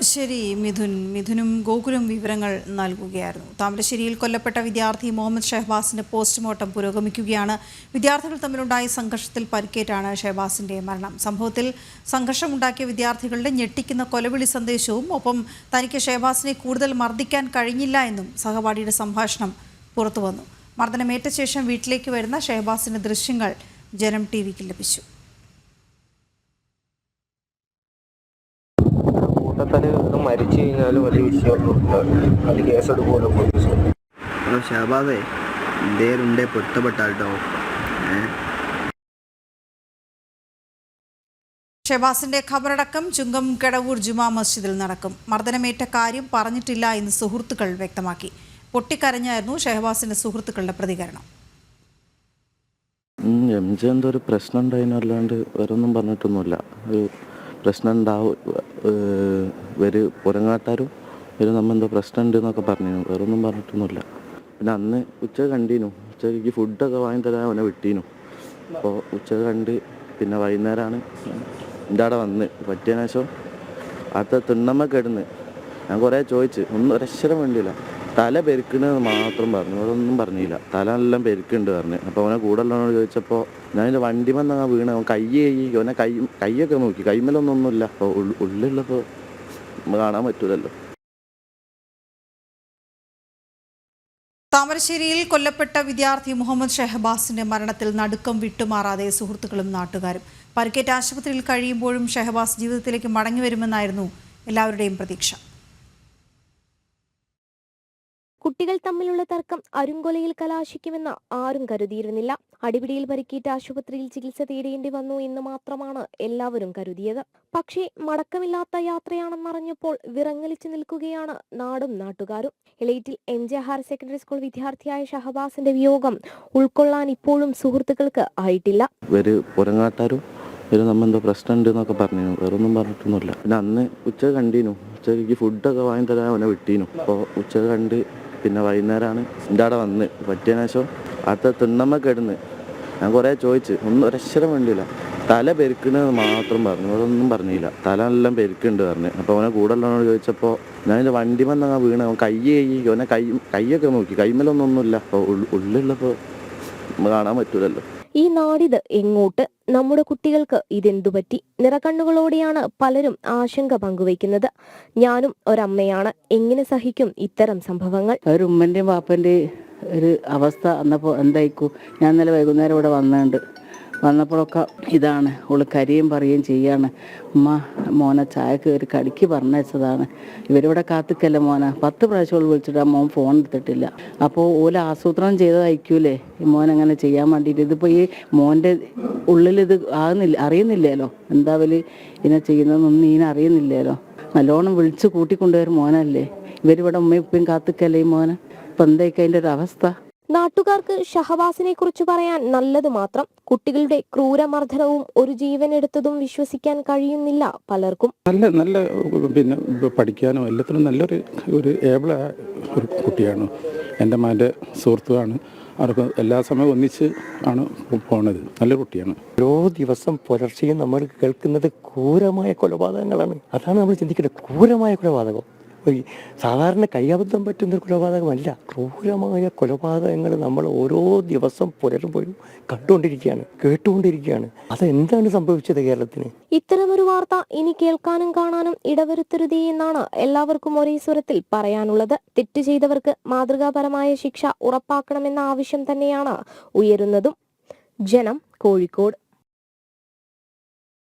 ശരി, മിഥുനും ഗോകുലും വിവരങ്ങൾ നൽകുകയായിരുന്നു. താമരശ്ശേരിയിൽ കൊല്ലപ്പെട്ട വിദ്യാർത്ഥി മുഹമ്മദ് ഷഹബാസിന്റെ പോസ്റ്റ്മോർട്ടം പുരോഗമിക്കുകയാണ്. വിദ്യാർത്ഥികൾ തമ്മിലുണ്ടായ സംഘർഷത്തിൽ പരിക്കേറ്റാണ് ഷഹബാസിന്റെ മരണം. സംഭവത്തിൽ സംഘർഷമുണ്ടാക്കിയ വിദ്യാർത്ഥികളുടെ ഞെട്ടിക്കുന്ന കൊലവിളി സന്ദേശവും ഒപ്പം തനിക്ക് ഷഹബാസിനെ കൂടുതൽ മർദ്ദിക്കാൻ കഴിഞ്ഞില്ല എന്നും സഹപാഠിയുടെ സംഭാഷണം പുറത്തുവന്നു. മർദ്ദനമേറ്റ ശേഷം വീട്ടിലേക്ക് വരുന്ന ഷഹബാസിന്റെ ദൃശ്യങ്ങൾ ജനം ടിവിക്ക് ലഭിച്ചു. മരിച്ചു കഴിഞ്ഞാലും വലിയ വിഷയമൊന്നുമില്ല, അത് കേസെടുക്കുമല്ലോ പോലീസ്. ഷഹബാസേ ഇന്ത്യയിലുണ്ടേ പൊരുത്തപ്പെട്ടാട്ടോ. ഷഹബാസിന്റെ ഖബറടക്കം ചുങ്കം കടവൂർ ജുമാ മസ്ജിദിൽ നടക്കും. മർദ്ദനമേറ്റ കാര്യം പറഞ്ഞിട്ടില്ല എന്ന് സുഹൃത്തുക്കൾ വ്യക്തമാക്കി. പൊട്ടിക്കരഞ്ഞായിരുന്നു ഷഹബാസിന്റെ സുഹൃത്തുക്കളുടെ പ്രതികരണം. MJ എന്തോ ഒരു പ്രശ്നം ഉണ്ടായിരുന്നല്ലാണ്ട് വേറൊന്നും പറഞ്ഞിട്ടൊന്നുമില്ല. ഒരു പ്രശ്നം ഉണ്ടാവും, പുറങ്ങാട്ടാരും നമ്മൾ എന്തോ പ്രശ്നം ഉണ്ട് എന്നൊക്കെ പറഞ്ഞു, വേറൊന്നും പറഞ്ഞിട്ടൊന്നുമില്ല. പിന്നെ അന്ന് ഉച്ച കണ്ടീനു, ഉച്ചയ്ക്ക് ഫുഡൊക്കെ വാങ്ങി തരാൻ അവനെ വിട്ടീനു. അപ്പോൾ ഉച്ച കണ്ട് പിന്നെ വൈകുന്നേരമാണ് എൻ്റെ അവിടെ വന്ന് പറ്റിയതിനു ശേഷം അടുത്ത തിണ്ണമ്മ കിടന്ന് ഞാൻ കുറേ ചോദിച്ച്, ഒരക്ഷരം വേണ്ടിയില്ല. തല പെരുക്കണെന്ന് മാത്രം പറഞ്ഞു, അതൊന്നും പറഞ്ഞില്ല. തല എല്ലാം പെരുക്കുന്നുണ്ട് പറഞ്ഞു. അപ്പോൾ അവനെ കൂടെ ഉള്ളവനോട് ചോദിച്ചപ്പോൾ ഞാൻ എൻ്റെ വണ്ടിമെന്ന് വീണ് അവൻ അവനെ കൈയൊക്കെ നോക്കി, കൈമേലൊന്നൊന്നുമില്ല. അപ്പോൾ ഉള്ളിലുള്ളപ്പോൾ കാണാൻ പറ്റൂലല്ലോ. താമരശ്ശേരിയിൽ കൊല്ലപ്പെട്ട വിദ്യാർത്ഥി മുഹമ്മദ് ഷഹബാസിന്റെ മരണത്തിൽ നടുക്കം വിട്ടുമാറാതെ സുഹൃത്തുക്കളും നാട്ടുകാരും. പരിക്കേറ്റ ആശുപത്രിയിൽ കഴിയുമ്പോഴും ഷഹബാസ് ജീവിതത്തിലേക്ക് മടങ്ങിവരുമെന്നായിരുന്നു എല്ലാവരുടെയും പ്രതീക്ഷ. കുട്ടികൾ തമ്മിലുള്ള തർക്കം അരുങ്കൊലയിൽ കലാശിക്കുമെന്ന് ആരും കരുതിയിരുന്നില്ല. അടിപിടിയിൽ പരിക്കേറ്റ് ആശുപത്രിയിൽ ചികിത്സ തേടേണ്ടി വന്നു എന്ന് മാത്രമാണ് എല്ലാവരും കരുതിയത്. പക്ഷേ മടക്കമില്ലാത്ത യാത്രയാണെന്നറിഞ്ഞപ്പോൾ വിറങ്ങലിച്ചു നിൽക്കുകയാണ് നാടും നാട്ടുകാരും. എലൈറ്റിൽ MJ ഹയർ സെക്കൻഡറി സ്കൂൾ വിദ്യാർത്ഥിയായ ഷഹബാസിന്റെ വിയോഗം ഉൾക്കൊള്ളാൻ ഇപ്പോഴും സുഹൃത്തുക്കൾക്ക് ആയിട്ടില്ല. നമ്മെന്തോ പ്രശ്നമുണ്ട് എന്നൊക്കെ പറഞ്ഞു, വേറൊന്നും പറഞ്ഞിട്ടൊന്നുമില്ല. പിന്നെ അന്ന് ഉച്ച കണ്ടീനു, ഉച്ചയ്ക്ക് ഫുഡൊക്കെ വാങ്ങി തരാൻ അവനെ വിട്ടീനു. അപ്പോൾ ഉച്ച കണ്ട് പിന്നെ വൈകുന്നേരമാണ് എൻ്റെ അവിടെ വന്ന് പറ്റിയതിനു ശേഷം അടുത്ത തിണ്ണമ്മ കിടന്ന് ഞാൻ കുറേ ചോദിച്ച്, ഒന്നും ഒരക്ഷരം വേണ്ടിയില്ല. തല പെരുക്കുന്നത് മാത്രം പറഞ്ഞു, അതൊന്നും പറഞ്ഞില്ല. തല എല്ലാം പെരുക്കുന്നുണ്ട് പറഞ്ഞു. അപ്പോൾ അവനെ കൂടെ ഉള്ളവനോട് ചോദിച്ചപ്പോൾ ഞാൻ എൻ്റെ വണ്ടി വന്നങ്ങ് വീണ്, അവൻ അവനെ കൈയൊക്കെ നോക്കി, കൈമേലൊന്നുമില്ല. അപ്പോൾ ഉള്ളിലുള്ളപ്പോൾ കാണാൻ പറ്റൂലല്ലോ. ഈ നാടിത് എങ്ങോട്ട്? നമ്മുടെ കുട്ടികൾക്ക് ഇതെന്തുപറ്റി? നിറകണ്ണുകളോടെയാണ് പലരും ആശങ്ക പങ്കുവയ്ക്കുന്നത്. ഞാനും ഒരമ്മയാണ്, എങ്ങനെ സഹിക്കും ഇത്തരം സംഭവങ്ങൾ? ഒരു ഉമ്മൻ്റെയും വാപ്പൻ്റെയും ഒരു അവസ്ഥ അന്നപ്പോൾ എന്തായിക്കും. ഞാൻ ഇന്നലെ വൈകുന്നേരം ഇവിടെ വന്നപ്പോഴൊക്കെ ഇതാണ്. ഓള് കരയും പറയുകയും ചെയ്യാണ്, ഉമ്മ മോനെ ചായക്ക് ഒരു കടിക്ക് പറഞ്ഞയച്ചതാണ്, ഇവരിവിടെ കാത്തിക്കല്ല മോനെ. 10 പ്രാവശ്യം ഓൾ വിളിച്ചിട്ട് ആ മോൻ ഫോൺ എടുത്തിട്ടില്ല. അപ്പോൾ ഓല് ആസൂത്രണം ചെയ്തതായിരിക്കൂലേ ഈ മോൻ അങ്ങനെ ചെയ്യാൻ വേണ്ടിയിട്ട്. ഇതിപ്പോൾ ഈ മോൻ്റെ ഉള്ളിൽ ഇത് അറിയുന്നില്ലല്ലോ, എന്താ വലിയ ഇതിനെ ചെയ്യുന്നതെന്നൊന്നും ഇതിനെ അറിയുന്നില്ലല്ലോ. നല്ലോണം വിളിച്ച് കൂട്ടിക്കൊണ്ടുവരും മോനല്ലേ. ഇവരിവിടെ ഉമ്മയും ഉപ്പയും കാത്തിക്കല്ലേ ഈ മോനെ. ഇപ്പം എന്തായിരിക്കും അതിൻ്റെ ഒരു അവസ്ഥ? നാട്ടുകാർക്ക് ഷഹബാസിനെ കുറിച്ച് പറയാൻ നല്ലത് മാത്രം. കുട്ടികളുടെ ക്രൂരമർദ്ദനവും ഒരു ജീവൻ എടുത്തതും വിശ്വസിക്കാൻ കഴിയുന്നില്ല പലർക്കും. നല്ല പിന്നെ പഠിക്കാനും എല്ലാത്തിനും നല്ലൊരു ഏബിളായ ഒരു കുട്ടിയാണ്. എൻ്റെ മകൻ്റെ സുഹൃത്തുമാണ്. അവർക്ക് എല്ലാ സമയവും ഒന്നിച്ച് ആണ് പോണത്. നല്ല കുട്ടിയാണ്. ഓരോ ദിവസം പുലർച്ചെയും നമ്മൾ കേൾക്കുന്നത് ക്രൂരമായ കൊലപാതകങ്ങളാണ്. അതാണ് നമ്മൾ ചിന്തിക്കേണ്ടത്. ക്രൂരമായ കൊലപാതകം സാധാരണ കയ്യബദ്ധം പറ്റുന്നൊരു കൊലപാതകമല്ല. ക്രൂരമായ കൊലപാതകങ്ങൾ നമ്മൾ ഓരോ ദിവസം പുലരുമ്പോഴും കണ്ടുകൊണ്ടിരിക്കുകയാണ്, കേട്ടുകൊണ്ടിരിക്കുകയാണ്. അതെന്താണ് സംഭവിച്ചത് കേരളത്തിന്? ഇത്തരമൊരു വാർത്ത ഇനി കേൾക്കാനും കാണാനും ഇടവരുത്തരുതേ എന്നാണ് എല്ലാവർക്കും ഒരേ സ്വരത്തിൽ പറയാനുള്ളത്. തെറ്റ് ചെയ്തവർക്ക് മാതൃകാപരമായ ശിക്ഷ ഉറപ്പാക്കണമെന്ന ആവശ്യം തന്നെയാണ് ഉയരുന്നതും. ജനം, കോഴിക്കോട്.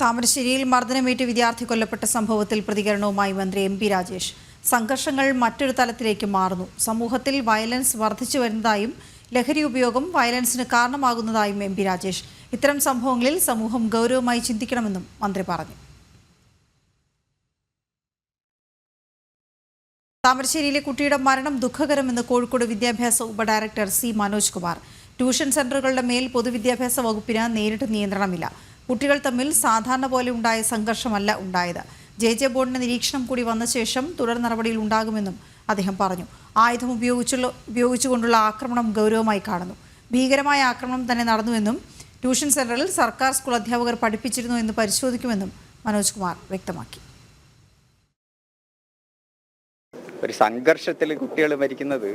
താമരശ്ശേരിയിൽ മർദ്ദനമേറ്റ് വിദ്യാർത്ഥി കൊല്ലപ്പെട്ട സംഭവത്തിൽ പ്രതികരണവുമായി മന്ത്രി MP രാജേഷ്. സംഘർഷങ്ങൾ മറ്റൊരു തലത്തിലേക്ക് മാറുന്നു. സമൂഹത്തിൽ വയലൻസ് വർദ്ധിച്ചു വരുന്നതായും ലഹരി ഉപയോഗം വയലൻസിന് കാരണമാകുന്നതായും MP രാജേഷ്. ഇത്തരം സംഭവങ്ങളിൽ സമൂഹം ഗൗരവമായി ചിന്തിക്കണമെന്നും മന്ത്രി പറഞ്ഞു. താമരശ്ശേരിയിലെ കുട്ടിയുടെ മരണം ദുഃഖകരമെന്ന് കോഴിക്കോട് വിദ്യാഭ്യാസ ഉപഡയറക്ടർ C മനോജ് കുമാർ. ട്യൂഷൻ സെന്ററുകളുടെ മേൽ പൊതുവിദ്യാഭ്യാസ വകുപ്പിന് നേരിട്ട് നിയന്ത്രണമില്ല. കുട്ടികൾ തമ്മിൽ സാധാരണ പോലെ ഉണ്ടായ സംഘർഷമല്ല ഉണ്ടായത്. JJ ബോർഡിന്റെ നിരീക്ഷണം കൂടി വന്ന ശേഷം തുടർ നടപടിയിൽ ഉണ്ടാകുമെന്നും അദ്ദേഹം പറഞ്ഞു. ആയുധം ഉപയോഗിച്ചുകൊണ്ടുള്ള ആക്രമണം ഗൗരവമായി കാണുന്നു. ഭീകരമായ ആക്രമണം തന്നെ നടന്നുവെന്നും ട്യൂഷൻ സെന്ററിൽ സർക്കാർ സ്കൂൾ അധ്യാപകർ പഠിപ്പിച്ചിരുന്നു എന്ന് പരിശോധിക്കുമെന്നും മനോജ് കുമാർ വ്യക്തമാക്കി. ഒരു സംഘർഷത്തിൽ കുട്ടികൾ മരിക്കുന്നത്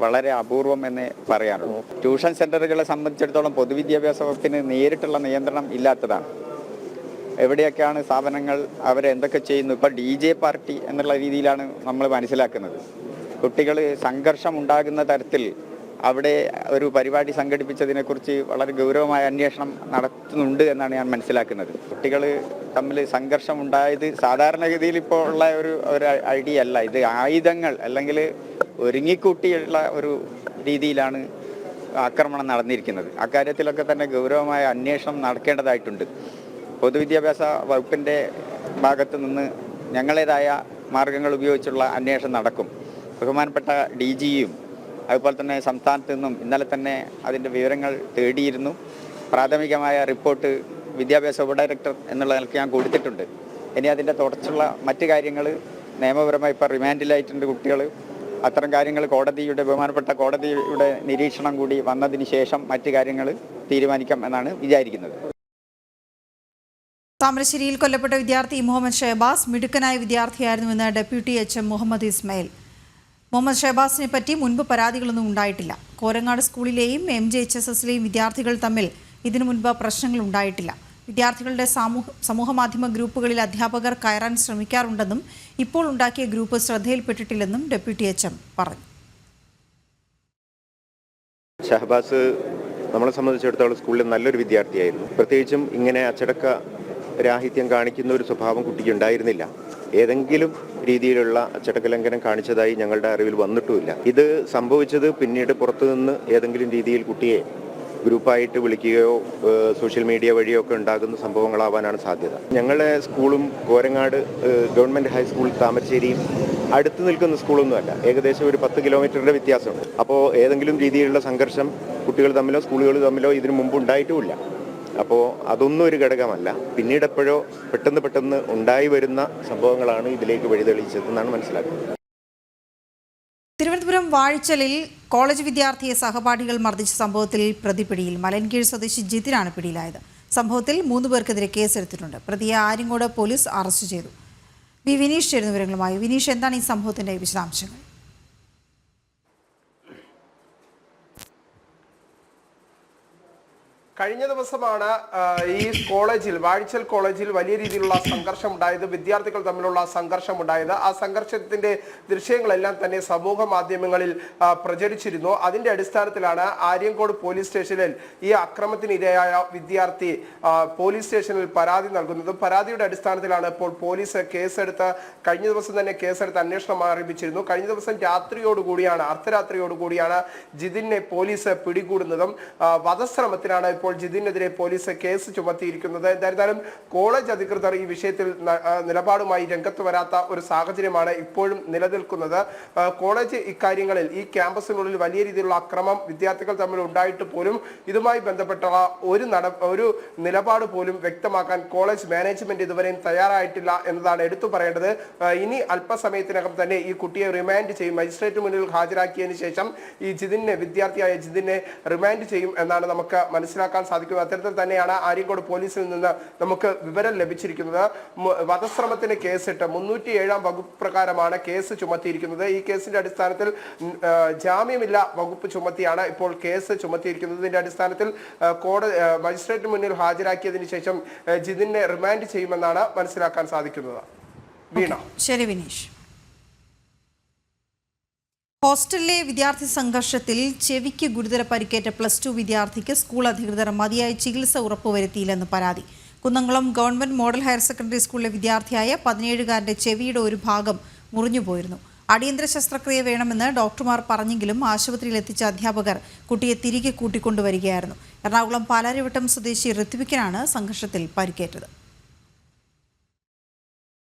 വളരെ അപൂർവം എന്നേ പറയാനുള്ളൂ. ട്യൂഷൻ സെൻ്ററുകളെ സംബന്ധിച്ചിടത്തോളം പൊതുവിദ്യാഭ്യാസ വകുപ്പിന് നേരിട്ടുള്ള നിയന്ത്രണം ഇല്ലാത്തതാണ്. എവിടെയൊക്കെയാണ് സ്ഥാപനങ്ങൾ അവരെന്തൊക്കെ ചെയ്യുന്നു, ഇപ്പോൾ DJ പാർട്ടി എന്നുള്ള രീതിയിലാണ് നമ്മൾ മനസ്സിലാക്കുന്നത്. കുട്ടികൾ സംഘർഷം ഉണ്ടാകുന്ന തരത്തിൽ അവിടെ ഒരു പരിപാടി സംഘടിപ്പിച്ചതിനെക്കുറിച്ച് വളരെ ഗൗരവമായ അന്വേഷണം നടത്തുന്നുണ്ട് എന്നാണ് ഞാൻ മനസ്സിലാക്കുന്നത്. കുട്ടികൾ തമ്മിൽ സംഘർഷം ഉണ്ടായത് സാധാരണഗതിയിൽ ഇപ്പോൾ ഉള്ള ഒരു ഐഡിയ അല്ല. ഇത് ആയുധങ്ങൾ അല്ലെങ്കിൽ ഒരുങ്ങിക്കൂട്ടിയുള്ള ഒരു രീതിയിലാണ് ആക്രമണം നടന്നിരിക്കുന്നത്. അക്കാര്യത്തിലൊക്കെ തന്നെ ഗൗരവമായ അന്വേഷണം നടക്കേണ്ടതായിട്ടുണ്ട്. പൊതുവിദ്യാഭ്യാസ വകുപ്പിൻ്റെ ഭാഗത്തു നിന്ന് ഞങ്ങളേതായ മാർഗങ്ങൾ ഉപയോഗിച്ചുള്ള അന്വേഷണം നടക്കും. ബഹുമാനപ്പെട്ട DGയും അതുപോലെ തന്നെ സംസ്ഥാനത്ത് നിന്നും ഇന്നലെ തന്നെ അതിൻ്റെ വിവരങ്ങൾ തേടിയിരുന്നു. പ്രാഥമികമായ റിപ്പോർട്ട് വിദ്യാഭ്യാസ ഉപഡയറക്ടർ എന്നുള്ള നിലയ്ക്ക് ഞാൻ കൊടുത്തിട്ടുണ്ട്. ഇനി അതിൻ്റെ തുടർച്ചുള്ള മറ്റു കാര്യങ്ങൾ നിയമപരമായി ഇപ്പോൾ റിമാൻഡിലായിട്ടുണ്ട് കുട്ടികൾ. അത്തരം കാര്യങ്ങൾ ബഹുമാനപ്പെട്ട കോടതിയുടെ നിരീക്ഷണം കൂടി വന്നതിന് ശേഷം മറ്റു കാര്യങ്ങൾ തീരുമാനിക്കാം എന്നാണ് വിചാരിക്കുന്നത്. താമരശ്ശേരിയിൽ കൊല്ലപ്പെട്ട വിദ്യാർത്ഥി മുഹമ്മദ് ഷഹബാസ് മിടുക്കനായ വിദ്യാർത്ഥിയായിരുന്നുവെന്ന് ഡെപ്യൂട്ടി HM മുഹമ്മദ് ഇസ്മായിൽ. മുഹമ്മദ് ഷഹബാസിനെ പറ്റി മുൻപ് പരാതികളൊന്നും ഉണ്ടായിട്ടില്ല. കോരങ്ങാട് സ്കൂളിലെയും MJHSSലെയും വിദ്യാർത്ഥികൾ തമ്മിൽ ഇതിനു മുൻപ് പ്രശ്നങ്ങൾ ഉണ്ടായിട്ടില്ല. വിദ്യാർത്ഥികളുടെ സമൂഹമാധ്യമ ഗ്രൂപ്പുകളിൽ അധ്യാപകർ കയറാൻ ശ്രമിക്കാറുണ്ടെന്നും ഇപ്പോൾ ഉണ്ടാക്കിയ ഗ്രൂപ്പ് ശ്രദ്ധയിൽപ്പെട്ടിട്ടില്ലെന്നും ഡെപ്യൂട്ടി HM പറഞ്ഞു. ഷഹബാസ് നമ്മളെ സംബന്ധിച്ചിടത്തോളം സ്കൂളിൽ നല്ലൊരു വിദ്യാർത്ഥിയായിരുന്നു. പ്രത്യേകിച്ചും ഇങ്ങനെ അച്ചടക്ക രാഹിത്യം കാണിക്കുന്ന ഒരു സ്വഭാവം കുട്ടിക്ക് ഉണ്ടായിരുന്നില്ല. ഏതെങ്കിലും രീതിയിലുള്ള അച്ചടക്കലംഘനം കാണിച്ചതായി ഞങ്ങളുടെ അറിവിൽ വന്നിട്ടുമില്ല. ഇത് സംഭവിച്ചത് പിന്നീട് പുറത്തുനിന്ന് ഏതെങ്കിലും രീതിയിൽ കുട്ടിയെ ഗ്രൂപ്പായിട്ട് വിളിക്കുകയോ സോഷ്യൽ മീഡിയ വഴിയോ ഒക്കെ ഉണ്ടാകുന്ന സംഭവങ്ങളാവാനാണ് സാധ്യത. ഞങ്ങളുടെ സ്കൂളും കോരങ്ങാട് ഗവൺമെൻറ് ഹൈസ്കൂൾ താമരശ്ശേരിയും അടുത്ത് നിൽക്കുന്ന സ്കൂളൊന്നുമല്ല. ഏകദേശം ഒരു 10 കിലോമീറ്ററിൻ്റെ വ്യത്യാസമുണ്ട്. അപ്പോൾ ഏതെങ്കിലും രീതിയിലുള്ള സംഘർഷം കുട്ടികൾ തമ്മിലോ സ്കൂളുകൾ തമ്മിലോ ഇതിനു മുമ്പ് ഉണ്ടായിട്ടുമില്ല. അപ്പോൾ അതൊന്നും ഒരു ഘടകമല്ല. പിന്നീട് എപ്പോഴോ പെട്ടെന്ന് ഉണ്ടായി വരുന്ന സംഭവങ്ങളാണ് ഇതിലേക്ക് വഴിതെളിച്ചതെന്നാണ് മനസ്സിലാക്കുന്നത്. തിരുവനന്തപുരം വാഴച്ചലിൽ കോളേജ് വിദ്യാർത്ഥിയെ സഹപാഠികൾ മർദ്ദിച്ച സംഭവത്തിൽ പ്രതി പിടിയിൽ. മലയൻകീഴ് സ്വദേശി ജിതിനാണ് പിടിയിലായത്. സംഭവത്തിൽ 3 പേർക്കെതിരെ കേസെടുത്തിട്ടുണ്ട്. പ്രതിയെ ആര്യങ്കോട് പോലീസ് അറസ്റ്റ് ചെയ്തു. വി വിനീഷ് ചേരുന്ന വിവരങ്ങളുമായി. വിനീഷ്, എന്താണ് ഈ സംഭവത്തിന്റെ വിശദാംശങ്ങൾ? കഴിഞ്ഞ ദിവസമാണ് ഈ കോളേജിൽ, വാഴച്ചൽ കോളേജിൽ വലിയ രീതിയിലുള്ള സംഘർഷം ഉണ്ടായത്, വിദ്യാർത്ഥികൾ തമ്മിലുള്ള സംഘർഷം ഉണ്ടായത്. ആ സംഘർഷത്തിന്റെ ദൃശ്യങ്ങളെല്ലാം തന്നെ സമൂഹ മാധ്യമങ്ങളിൽ പ്രചരിച്ചിരുന്നു. അതിന്റെ അടിസ്ഥാനത്തിലാണ് ആര്യങ്കോട് പോലീസ് സ്റ്റേഷനിൽ ഈ അക്രമത്തിനിരയായ വിദ്യാർത്ഥി പോലീസ് സ്റ്റേഷനിൽ പരാതി നൽകുന്നതും. പരാതിയുടെ അടിസ്ഥാനത്തിലാണ് ഇപ്പോൾ പോലീസ് കേസെടുത്ത്, കഴിഞ്ഞ ദിവസം തന്നെ കേസെടുത്ത് അന്വേഷണം ആരംഭിച്ചിരുന്നു. കഴിഞ്ഞ ദിവസം അർദ്ധരാത്രിയോടുകൂടിയാണ് ജിതിനെ പോലീസ് പിടികൂടുന്നതും. വധശ്രമത്തിലാണ് ഇപ്പോൾ ജിതിനെതിരെ പോലീസ് കേസ് ചുമത്തിയിരിക്കുന്നത്. എന്തായിരുന്നാലും കോളേജ് അധികൃതർ ഈ വിഷയത്തിൽ നിലപാടുമായി രംഗത്ത് വരാത്ത ഒരു സാഹചര്യമാണ് ഇപ്പോഴും നിലനിൽക്കുന്നത്. കോളേജ് ഇക്കാര്യങ്ങളിൽ, ഈ ക്യാമ്പസിനുള്ളിൽ വലിയ രീതിയിലുള്ള അക്രമം വിദ്യാർത്ഥികൾ തമ്മിൽ ഉണ്ടായിട്ട് പോലും ഇതുമായി ബന്ധപ്പെട്ടുള്ള ഒരു നിലപാട് പോലും വ്യക്തമാക്കാൻ കോളേജ് മാനേജ്മെന്റ് ഇതുവരെയും തയ്യാറായിട്ടില്ല എന്നതാണ് എടുത്തു പറയേണ്ടത്. ഇനി അല്പസമയത്തിനകം തന്നെ ഈ കുട്ടിയെ റിമാൻഡ് ചെയ്യും. മജിസ്ട്രേറ്റ് മുന്നിൽ ഹാജരാക്കിയതിനു ശേഷം ഈ വിദ്യാർത്ഥിയായ ജിതിനെ റിമാൻഡ് ചെയ്യും എന്നാണ് നമുക്ക് മനസ്സിലാക്കാൻ സാധിക്കുന്നത്. അത്തരത്തിൽ തന്നെയാണ് ആര്യങ്കോട് പോലീസിൽ നിന്ന് നമുക്ക് വിവരം ലഭിച്ചിരിക്കുന്നത്. വധശ്രമത്തിന് കേസിട്ട് 307 വകുപ്പ് പ്രകാരമാണ് കേസ് ചുമത്തിയിരിക്കുന്നത്. ഈ കേസിന്റെ അടിസ്ഥാനത്തിൽ ജാമ്യമില്ല വകുപ്പ് ചുമത്തിയാണ് ഇപ്പോൾ കേസ് ചുമത്തിയിരിക്കുന്നത്. ഇതിന്റെ അടിസ്ഥാനത്തിൽ മജിസ്ട്രേറ്റ് മുന്നിൽ ഹാജരാക്കിയതിനു ശേഷം ജിതിനെ റിമാൻഡ് ചെയ്യുമെന്നാണ് മനസ്സിലാക്കാൻ സാധിക്കുന്നത്. വീണ. ശരി വിനീഷ്. ഹോസ്റ്റലിലെ വിദ്യാർത്ഥി സംഘർഷത്തിൽ ചെവിക്ക് ഗുരുതര പരിക്കേറ്റ +2 വിദ്യാർത്ഥിക്ക് സ്കൂൾ അധികൃതർ മതിയായ ചികിത്സ ഉറപ്പുവരുത്തിയില്ലെന്ന് പരാതി. Kunnamkulam government model higher secondary സ്കൂളിലെ വിദ്യാർത്ഥിയായ 17-കാരന്റെ ചെവിയുടെ ഒരു ഭാഗം മുറിഞ്ഞുപോയിരുന്നു. അടിയന്തര ശസ്ത്രക്രിയ വേണമെന്ന് ഡോക്ടർമാർ പറഞ്ഞെങ്കിലും ആശുപത്രിയിൽ എത്തിച്ച അധ്യാപകർ കുട്ടിയെ തിരികെ കൂട്ടിക്കൊണ്ടുവരികയായിരുന്നു. എറണാകുളം പാലാരിവട്ടം സ്വദേശി ഋത്വിക്കിനാണ് സംഘർഷത്തിൽ പരിക്കേറ്റത്.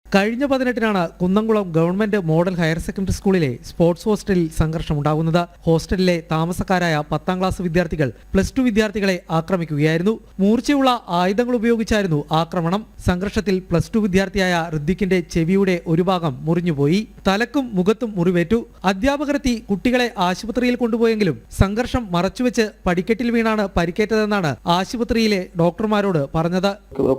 കഴിഞ്ഞ 18-നാണ് Kunnamkulam government model higher secondary സ്കൂളിലെ സ്പോർട്സ് ഹോസ്റ്റലിൽ സംഘർഷമുണ്ടാകുന്നത്. ഹോസ്റ്റലിലെ താമസക്കാരായ 10ാം ക്ലാസ് വിദ്യാർത്ഥികൾ +2 വിദ്യാർത്ഥികളെ ആക്രമിക്കുകയായിരുന്നു. മൂർച്ചയുള്ള ആയുധങ്ങൾ ഉപയോഗിച്ചായിരുന്നു ആക്രമണം. സംഘർഷത്തിൽ +2 വിദ്യാർത്ഥിയായ ഋത്വിക്കിന്റെ ചെവിയുടെ ഒരു ഭാഗം മുറിഞ്ഞുപോയി. തലക്കും മുഖത്തും മുറിവേറ്റു. അധ്യാപകരെത്തി കുട്ടികളെ ആശുപത്രിയിൽ കൊണ്ടുപോയെങ്കിലും സംഘർഷം മറച്ചുവെച്ച് പടിക്കെട്ടിൽ വീണാണ് പരിക്കേറ്റതെന്നാണ് ആശുപത്രിയിലെ ഡോക്ടർമാരോട് പറഞ്ഞത്.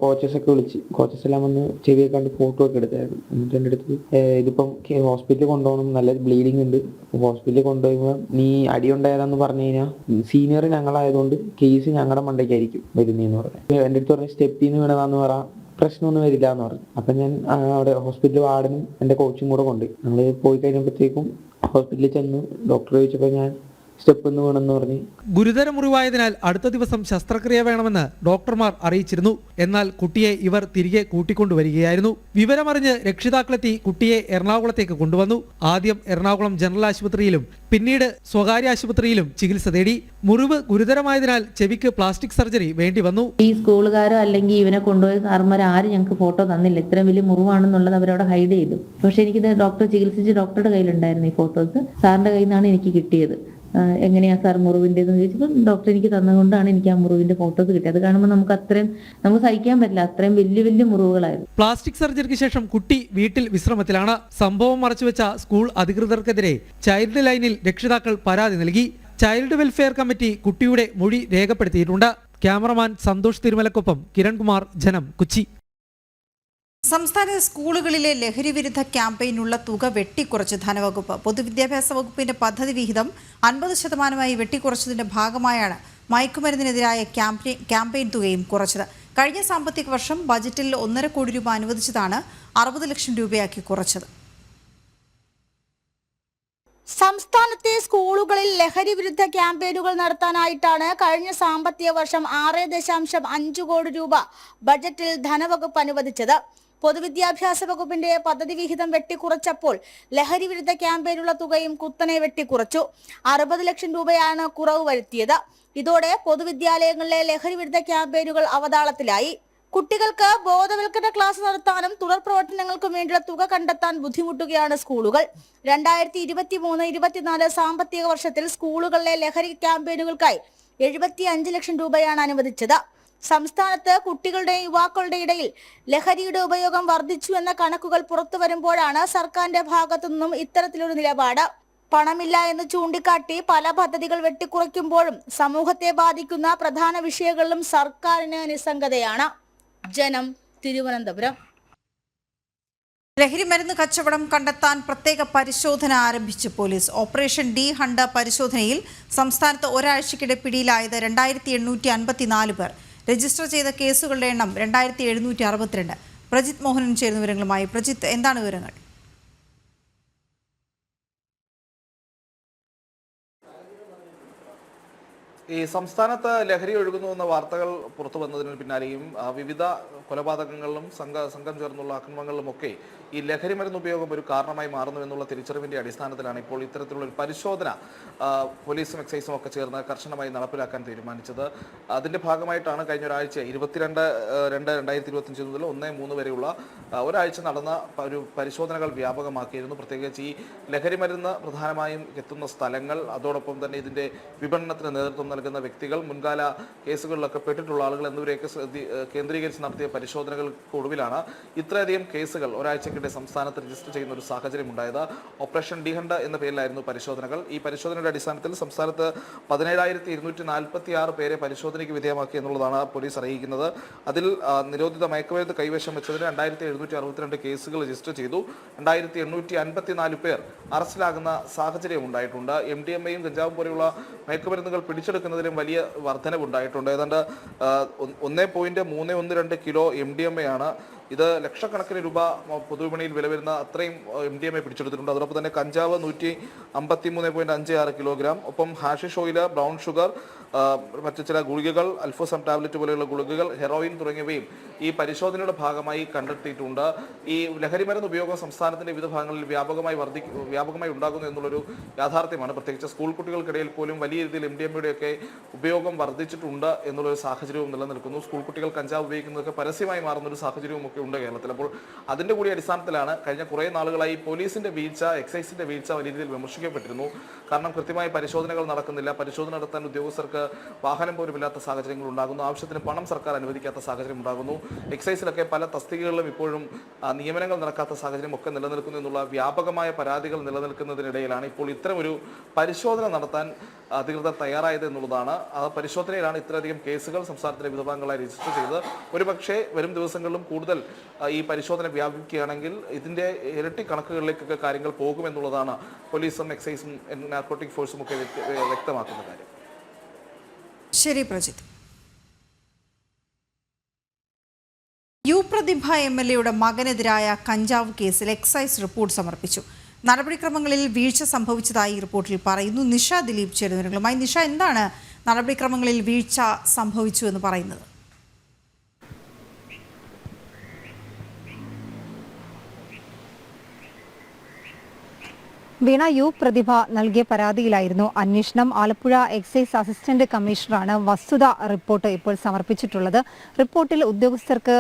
കോച്ചസൊക്കെ വിളിച്ച് കോച്ചസെല്ലാം വന്ന് ചെവിയെ കണ്ട് ഫോട്ടോ ഒക്കെ എടുത്തായിരുന്നു. എന്നിട്ട് എൻ്റെ അടുത്ത് ഇതിപ്പം ഹോസ്പിറ്റലിൽ കൊണ്ടുപോകണം, നല്ല ബ്ലീഡിങ് ഉണ്ട്, ഹോസ്പിറ്റലിൽ കൊണ്ടുപോകുമ്പോൾ നീ അടിയുണ്ടായതാന്ന് പറഞ്ഞു കഴിഞ്ഞാൽ സീനിയർ ഞങ്ങളായതുകൊണ്ട് കേസ് ഞങ്ങളുടെ മണ്ടയ്ക്കായിരിക്കും വരുന്നതെന്ന് പറഞ്ഞു. എൻ്റെ അടുത്ത് പറഞ്ഞ സ്റ്റെപ്പിൽ നിന്ന് വീണതാന്ന് പറയാം, പ്രശ്നമൊന്നും വരില്ല എന്ന് പറഞ്ഞു. അപ്പം ഞാൻ അവിടെ ഹോസ്പിറ്റൽ വാർഡനും എൻ്റെ കോച്ചും കൂടെ കൊണ്ട് ഞങ്ങൾ പോയി കഴിഞ്ഞപ്പോഴത്തേക്കും ഹോസ്പിറ്റലിൽ ചെന്ന് ഡോക്ടറെ ചോദിച്ചപ്പോൾ ഞാൻ സ്റ്റെപ്പ് വീണെന്ന് പറഞ്ഞു. ഗുരുതര മുറിവായതിനാൽ അടുത്ത ദിവസം ശസ്ത്രക്രിയ വേണമെന്ന് ഡോക്ടർമാർ അറിയിച്ചിരുന്നു. എന്നാൽ കുട്ടിയെ ഇവർ തിരികെ കൂട്ടിക്കൊണ്ടുവരികയായിരുന്നു. വിവരമറിഞ്ഞ് രക്ഷിതാക്കളെത്തി കുട്ടിയെ എറണാകുളത്തേക്ക് കൊണ്ടുവന്നു. ആദ്യം എറണാകുളം ജനറൽ ആശുപത്രിയിലും പിന്നീട് സ്വകാര്യ ആശുപത്രിയിലും ചികിത്സ തേടി. മുറിവ് ഗുരുതരമായതിനാൽ ചെവിക്ക് പ്ലാസ്റ്റിക് സർജറി വേണ്ടി വന്നു. ഈ സ്കൂളുകാരോ അല്ലെങ്കിൽ ഇവനെ കൊണ്ടുപോയ സാർമാർ ആരും ഞങ്ങൾക്ക് ഫോട്ടോ തന്നില്ല. ഇത്രയും വലിയ മുറിവാണെന്നുള്ളത് അവരവിടെ ഹൈഡ് ചെയ്തു. പക്ഷെ എനിക്കിത് ഡോക്ടർ ചികിത്സിച്ച് ഡോക്ടറുടെ കയ്യിലുണ്ടായിരുന്നു ഈ ഫോട്ടോസ്. സാറിന്റെ കയ്യിൽ നിന്നാണ് എനിക്ക് കിട്ടിയത്. എങ്ങനെയാ സാർ മുറിവിൻ്റെന്ന് ചോദിച്ചപ്പോൾ ഡോക്ടർ എനിക്ക് തന്നുകൊണ്ടാണ് എനിക്ക് ആ മുറിവിന്റെ ഫോട്ടോസ് കിട്ടിയത്. അത് കാണുമ്പോൾ നമുക്ക് സഹിക്കാൻ പറ്റില്ല, അത്രയും വലിയ മുറിവുകളായിരുന്നു. പ്ലാസ്റ്റിക് സർജറിക്ക് ശേഷം കുട്ടി വീട്ടിൽ വിശ്രമത്തിലാണ്. സംഭവം മറച്ചുവെച്ച സ്കൂൾ അധികൃതർക്കെതിരെ ചൈൽഡ് ലൈനിൽ രക്ഷിതാക്കൾ പരാതി നൽകി. ചൈൽഡ് വെൽഫെയർ കമ്മിറ്റി കുട്ടിയുടെ മൊഴി രേഖപ്പെടുത്തിയിട്ടുണ്ട്. ക്യാമറമാൻ സന്തോഷ് തിരുമലക്കൊപ്പം കിരൺകുമാർ, ജനം, കൊച്ചി. സംസ്ഥാന സ്കൂളുകളിലെ ലഹരിവിരുദ്ധ ക്യാമ്പയിനുള്ള തുക വെട്ടിക്കുറച്ച് ധനവകുപ്പ്. പൊതുവിദ്യാഭ്യാസ വകുപ്പിന്റെ പദ്ധതി വിഹിതം 50% വെട്ടിക്കുറച്ചതിന്റെ ഭാഗമായാണ് മയക്കുമരുന്നിനെതിരായ ക്യാമ്പയിൻ തുകയും കുറച്ചത്. കഴിഞ്ഞ സാമ്പത്തിക വർഷം ബജറ്റിൽ 1.5 കോടി രൂപ അനുവദിച്ചതാണ് 60 ലക്ഷം രൂപയാക്കി കുറച്ചത്. സംസ്ഥാനത്തെ സ്കൂളുകളിൽ ലഹരി വിരുദ്ധ ക്യാമ്പയിനുകൾ നടത്താനായിട്ടാണ് കഴിഞ്ഞ സാമ്പത്തിക വർഷം 6.5 കോടി രൂപ ബജറ്റിൽ ധനവകുപ്പ് അനുവദിച്ചത്. പൊതുവിദ്യാഭ്യാസ വകുപ്പിന്റെ പദ്ധതി വിഹിതം വെട്ടിക്കുറച്ചപ്പോൾ ലഹരി വിരുദ്ധ ക്യാമ്പയിനുള്ള തുകയും കുത്തനെ വെട്ടിക്കുറച്ചു. 60 ലക്ഷം രൂപയാണ് കുറവ് വരുത്തിയത്. ഇതോടെ പൊതുവിദ്യാലയങ്ങളിലെ ലഹരി വിരുദ്ധ ക്യാമ്പയിനുകൾ അവതാളത്തിലായി. കുട്ടികൾക്ക് ബോധവൽക്കരണ ക്ലാസ് നടത്താനും തുടർ പ്രവർത്തനങ്ങൾക്കും വേണ്ടിയുള്ള തുക കണ്ടെത്താൻ ബുദ്ധിമുട്ടുകയാണ് സ്കൂളുകൾ. 2023-24 സാമ്പത്തിക വർഷത്തിൽ സ്കൂളുകളിലെ ലഹരി ക്യാമ്പയിനുകൾക്കായി 75 ലക്ഷം രൂപയാണ് അനുവദിച്ചത്. സംസ്ഥാനത്ത് കുട്ടികളുടെയും യുവാക്കളുടെ ഇടയിൽ ലഹരിയുടെ ഉപയോഗം വർദ്ധിച്ചു എന്ന കണക്കുകൾ പുറത്തു വരുമ്പോഴാണ് സർക്കാരിന്റെ ഭാഗത്തു നിന്നും ഇത്തരത്തിലൊരു നിലപാട്. പണമില്ല എന്ന് ചൂണ്ടിക്കാട്ടി പല പദ്ധതികൾ വെട്ടിക്കുറയ്ക്കുമ്പോഴും സമൂഹത്തെ ബാധിക്കുന്ന പ്രധാന വിഷയങ്ങളിലും സർക്കാരിന് നിസ്സംഗതയാണ്. ജനം, തിരുവനന്തപുരം. ലഹരി മരുന്ന് കച്ചവടം കണ്ടെത്താൻ പ്രത്യേക പരിശോധന ആരംഭിച്ചു പോലീസ്. ഓപ്പറേഷൻ ഡി ഹണ്ട് പരിശോധനയിൽ സംസ്ഥാനത്ത് ഒരാഴ്ചക്കിടെ പിടിയിലായത് 2854 പേർ. രജിസ്റ്റർ ചെയ്ത കേസുകളുടെ എണ്ണം 2762. പ്രജിത് മോഹനൻ ചേരുന്ന വിവരങ്ങളുമായി. പ്രജിത്ത്, എന്താണ് വിവരങ്ങൾ? ഈ സംസ്ഥാനത്ത് ലഹരി ഒഴുകുന്നു എന്ന വാർത്തകൾ പുറത്തു വന്നതിന് പിന്നാലെയും വിവിധ കൊലപാതകങ്ങളിലും സംഘം ചേർന്നുള്ള ആക്രമണങ്ങളിലുമൊക്കെ ഈ ലഹരി മരുന്ന് ഉപയോഗം ഒരു കാരണമായി മാറുന്നു എന്നുള്ള തിരിച്ചറിവിന്റെ അടിസ്ഥാനത്തിലാണ് ഇപ്പോൾ ഇത്തരത്തിലുള്ള ഒരു പരിശോധന പോലീസും എക്സൈസും ഒക്കെ ചേർന്ന് കർശനമായി നടപ്പിലാക്കാൻ തീരുമാനിച്ചത്. അതിന്റെ ഭാഗമായിട്ടാണ് കഴിഞ്ഞ ഒരാഴ്ച 22/2/2025 മുതൽ 1-3 വരെയുള്ള ഒരാഴ്ച നടന്ന ഒരു പരിശോധനകൾ വ്യാപകമാക്കിയിരുന്നു. പ്രത്യേകിച്ച് ഈ ലഹരി മരുന്ന് പ്രധാനമായും എത്തുന്ന സ്ഥലങ്ങൾ, അതോടൊപ്പം തന്നെ ഇതിന്റെ വിപണനത്തിന് നേതൃത്വം നൽകുന്ന വ്യക്തികൾ, മുൻകാല കേസുകളിലൊക്കെ പെട്ടിട്ടുള്ള ആളുകൾ എന്നിവരെയൊക്കെ കേന്ദ്രീകരിച്ച് നടത്തിയ പരിശോധനകൾക്ക് ഒടുവിലാണ് ഇത്രയധികം കേസുകൾ ഒരാഴ്ചക്കിടെ സംസ്ഥാനത്ത് രജിസ്റ്റർ ചെയ്യുന്ന ഒരു സാഹചര്യം ഉണ്ടായത്. ഓപ്പറേഷൻ ഡി ഹണ്ട് എന്ന പേരിലായിരുന്നു പരിശോധനകൾ. ഈ പരിശോധനയുടെ അടിസ്ഥാനത്തിൽ സംസ്ഥാനത്ത് 17,246 പേരെ പരിശോധനയ്ക്ക് വിധേയമാക്കി എന്നുള്ളതാണ് പോലീസ് അറിയിക്കുന്നത്. അതിൽ നിരോധിത മയക്കുമരുന്ന് കൈവശം വെച്ചതിന് 2762 കേസുകൾ രജിസ്റ്റർ ചെയ്തു. 2854 പേർ അറസ്റ്റിലാകുന്ന സാഹചര്യം ഉണ്ടായിട്ടുണ്ട്. MDMA യും ഗഞ്ചാവും പോലെയുള്ള മയക്കുമരുന്നുകൾ പിടിച്ചെടുക്കുന്നതിലും വലിയ വർധനവുണ്ടായിട്ടുണ്ട്. ഏതാണ്ട് 1.312 കിലോ MDMA ആണ്. ഇത് ലക്ഷക്കണക്കിന് രൂപ പൊതുവിപണിയിൽ വില വരുന്ന അത്രയും MDMA പിടിച്ചെടുത്തിട്ടുണ്ട്. അതോടൊപ്പം തന്നെ കഞ്ചാവ് 153.56 കിലോഗ്രാം, ഒപ്പം ഹാഷിഷ് ഓയിൽ, ബ്രൗൺ ഷുഗർ, മറ്റു ചില ഗുളികകൾ, അൽഫോസം ടാബ്ലറ്റ് പോലെയുള്ള ഗുളികകൾ, ഹെറോയിൻ തുടങ്ങിയവയും ഈ പരിശോധനയുടെ ഭാഗമായി കണ്ടെത്തിയിട്ടുണ്ട്. ഈ ലഹരി മരുന്ന് ഉപയോഗം സംസ്ഥാനത്തിന്റെ വിവിധ ഭാഗങ്ങളിൽ വ്യാപകമായി ഉണ്ടാകുന്നു എന്നുള്ളൊരു യാഥാർത്ഥ്യമാണ്. പ്രത്യേകിച്ച് സ്കൂൾ കുട്ടികൾക്കിടയിൽ പോലും വലിയ രീതിയിൽ MDMA-യുടെയൊക്കെ ഉപയോഗം വർദ്ധിച്ചിട്ടുണ്ട് എന്നുള്ളൊരു സാഹചര്യവും നിലനിൽക്കുന്നു. സ്കൂൾ കുട്ടികൾ കഞ്ചാവ് ഉപയോഗിക്കുന്നതൊക്കെ പരസ്യമായി മാറുന്ന ഒരു സാഹചര്യവും ഒക്കെ ഉണ്ട് കേരളത്തിൽ. അപ്പോൾ അതിന്റെ കൂടി അടിസ്ഥാനത്തിലാണ് കഴിഞ്ഞ കുറേ നാളുകളായി പോലീസിന്റെ വീഴ്ച, എക്സൈസിന്റെ വീഴ്ച വലിയ രീതിയിൽ വിമർശിക്കപ്പെട്ടിരുന്നു. കാരണം കൃത്യമായി പരിശോധനകൾ നടക്കുന്നില്ല, പരിശോധന നടത്താൻ ഉദ്യോഗസ്ഥർക്ക് വാഹനം പോലും ഇല്ലാത്ത സാഹചര്യങ്ങൾ ഉണ്ടാകുന്നു, ആവശ്യത്തിന് പണം സർക്കാർ അനുവദിക്കാത്ത സാഹചര്യം ഉണ്ടാകുന്നു. എക്സൈസിലൊക്കെ പല തസ്തികകളിലും ഇപ്പോഴും നിയമനങ്ങൾ നടക്കാത്ത സാഹചര്യം ഒക്കെ നിലനിൽക്കുന്നു എന്നുള്ള വ്യാപകമായ പരാതികൾ നിലനിൽക്കുന്നതിനിടയിലാണ് ഇപ്പോൾ ഇത്തരമൊരു പരിശോധന നടത്താൻ അധികൃതർ തയ്യാറായത് എന്നുള്ളതാണ്. ആ പരിശോധനയിലാണ് ഇത്രയധികം കേസുകൾ സംസ്ഥാനത്തിലെ വിവിധ ഭാഗങ്ങളായി രജിസ്റ്റർ ചെയ്ത് ഒരുപക്ഷെ വരും ദിവസങ്ങളിലും കൂടുതൽ ഈ പരിശോധന വ്യാപിക്കുകയാണെങ്കിൽ ഇതിന്റെ ഇരട്ടി കണക്കുകളിലേക്കൊക്കെ കാര്യങ്ങൾ പോകുമെന്നുള്ളതാണ് പോലീസും എക്സൈസും നാർക്കോട്ടിക് ഫോഴ്സും ഒക്കെ വ്യക്തമാക്കുന്ന കാര്യം. ശരി പ്രജിത്ത്. പ്രതിഭ MLA-യുടെ മകനെതിരായ കഞ്ചാവ് കേസിൽ എക്സൈസ് റിപ്പോർട്ട് സമർപ്പിച്ചു. നടപടിക്രമങ്ങളിൽ വീഴ്ച സംഭവിച്ചതായി റിപ്പോർട്ടിൽ പറയുന്നു. നിഷ ദിലീപ് ചേരുന്നവരുമായി. നിഷ, എന്താണ് നടപടിക്രമങ്ങളിൽ വീഴ്ച സംഭവിച്ചു എന്ന് പറയുന്നത്? വീണ, പ്രതിഭ നൽകിയ പരാതിയിലായിരുന്നു അന്വേഷണം. ആലപ്പുഴ എക്സൈസ് അസിസ്റ്റന്റ് കമ്മീഷണറാണ് വസ്തുത റിപ്പോർട്ട് ഇപ്പോൾ സമർപ്പിച്ചിട്ടുള്ളത്. റിപ്പോർട്ടിൽ ഉദ്യോഗസ്ഥർക്ക്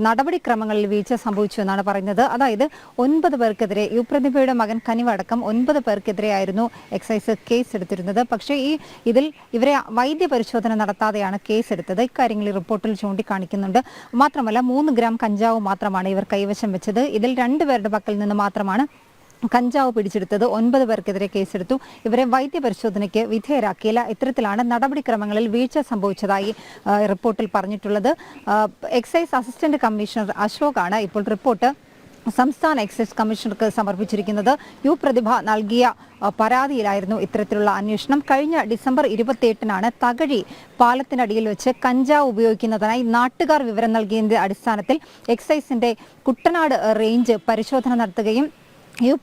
നടപടിക്രമങ്ങളിൽ വീഴ്ച സംഭവിച്ചു എന്നാണ് പറയുന്നത്. അതായത് 9 പേർക്കെതിരെ, പ്രതിഭയുടെ മകൻ കനിവടക്കം 9 പേർക്കെതിരെയായിരുന്നു എക്സൈസ് കേസ് എടുത്തിരുന്നത്. പക്ഷേ ഇവരെ വൈദ്യപരിശോധന നടത്താതെയാണ് കേസ് എടുത്തത്. ഇക്കാര്യങ്ങൾ റിപ്പോർട്ടിൽ ചൂണ്ടിക്കാണിക്കുന്നുണ്ട്. മാത്രമല്ല 3 ഗ്രാം കഞ്ചാവ് മാത്രമാണ് ഇവർ കൈവശം വെച്ചത്. ഇതിൽ 2 പേരുടെ പക്കൽ നിന്ന് മാത്രമാണ് കഞ്ചാവ് പിടിച്ചെടുത്തത്. 9 പേർക്കെതിരെ കേസെടുത്തു. ഇവരെ വൈദ്യപരിശോധനയ്ക്ക് വിധേയരാക്കിയില്ല. ഇത്തരത്തിലാണ് നടപടിക്രമങ്ങളിൽ വീഴ്ച സംഭവിച്ചതായി റിപ്പോർട്ടിൽ പറഞ്ഞിട്ടുള്ളത്. എക്സൈസ് അസിസ്റ്റന്റ് കമ്മീഷണർ അശോകാണ് ഇപ്പോൾ റിപ്പോർട്ട് സംസ്ഥാന എക്സൈസ് കമ്മീഷണർക്ക് സമർപ്പിച്ചിരിക്കുന്നത്. പ്രതിഭ നൽകിയ പരാതിയിലായിരുന്നു ഇത്തരത്തിലുള്ള അന്വേഷണം. കഴിഞ്ഞ ഡിസംബർ 28-നാണ് തകഴി പാലത്തിനടിയിൽ വെച്ച് കഞ്ചാവ് ഉപയോഗിക്കുന്നതിനായി നാട്ടുകാർ വിവരം നൽകിയതിന്റെ അടിസ്ഥാനത്തിൽ എക്സൈസിന്റെ കുട്ടനാട് റേഞ്ച് പരിശോധന നടത്തുകയും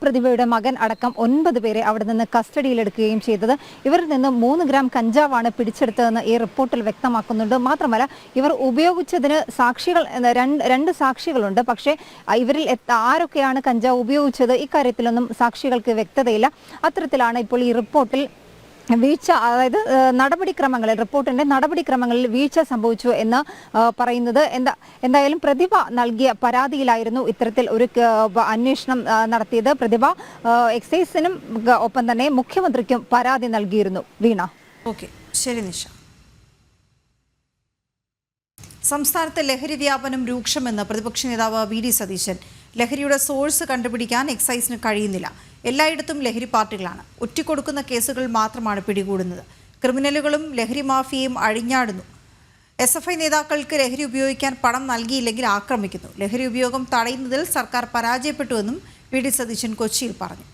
പ്രതിഭയുടെ മകൻ അടക്കം 9 പേരെ അവിടെ നിന്ന് കസ്റ്റഡിയിലെടുക്കുകയും ചെയ്തത്. ഇവരിൽ നിന്ന് 3 ഗ്രാം കഞ്ചാവാണ് പിടിച്ചെടുത്തതെന്ന് ഈ റിപ്പോർട്ടിൽ വ്യക്തമാക്കുന്നുണ്ട്. മാത്രമല്ല ഇവർ ഉപയോഗിച്ചതിന് സാക്ഷികൾ രണ്ട് സാക്ഷികളുണ്ട്. പക്ഷേ ഇവരിൽ ആരൊക്കെയാണ് കഞ്ചാവ് ഉപയോഗിച്ചത് ഇക്കാര്യത്തിലൊന്നും സാക്ഷികൾക്ക് വ്യക്തതയില്ല. അത്തരത്തിലാണ് ഇപ്പോൾ ഈ റിപ്പോർട്ടിൽ വീഴ്ച, അതായത് റിപ്പോർട്ടിന്റെ നടപടിക്രമങ്ങളിൽ വീഴ്ച സംഭവിച്ചു എന്ന് പറയുന്നത്. എന്തായാലും പ്രതിഭ നൽകിയ പരാതിയിലായിരുന്നു ഇത്തരത്തിൽ ഒരു അന്വേഷണം നടത്തിയത്. പ്രതിഭ എക്സൈസിനും ഒപ്പം തന്നെ മുഖ്യമന്ത്രിക്കും പരാതി നൽകിയിരുന്നു. വീണ. ഓക്കെ, ശരി നിഷ. സംസ്ഥാനത്ത് ലഹരി വ്യാപനം രൂക്ഷമെന്ന് പ്രതിപക്ഷ നേതാവ് വി ഡി സതീശൻ. ലഹരിയുടെ സോഴ്സ് കണ്ടുപിടിക്കാൻ എക്സൈസിന് കഴിയുന്നില്ല. എല്ലായിടത്തും ലഹരി പാർട്ടികളാണ്. ഒറ്റിക്കൊടുക്കുന്ന കേസുകൾ മാത്രമാണ് പിടികൂടുന്നത്. ക്രിമിനലുകളും ലഹരി മാഫിയയും അഴിഞ്ഞാടുന്നു. SFI നേതാക്കൾക്ക് ലഹരി ഉപയോഗിക്കാൻ പണം നൽകിയില്ലെങ്കിൽ ആക്രമിക്കുന്നു. ലഹരി ഉപയോഗം തടയുന്നതിൽ സർക്കാർ പരാജയപ്പെട്ടുവെന്നും വി ഡി സതീശൻ കൊച്ചിയിൽ പറഞ്ഞു.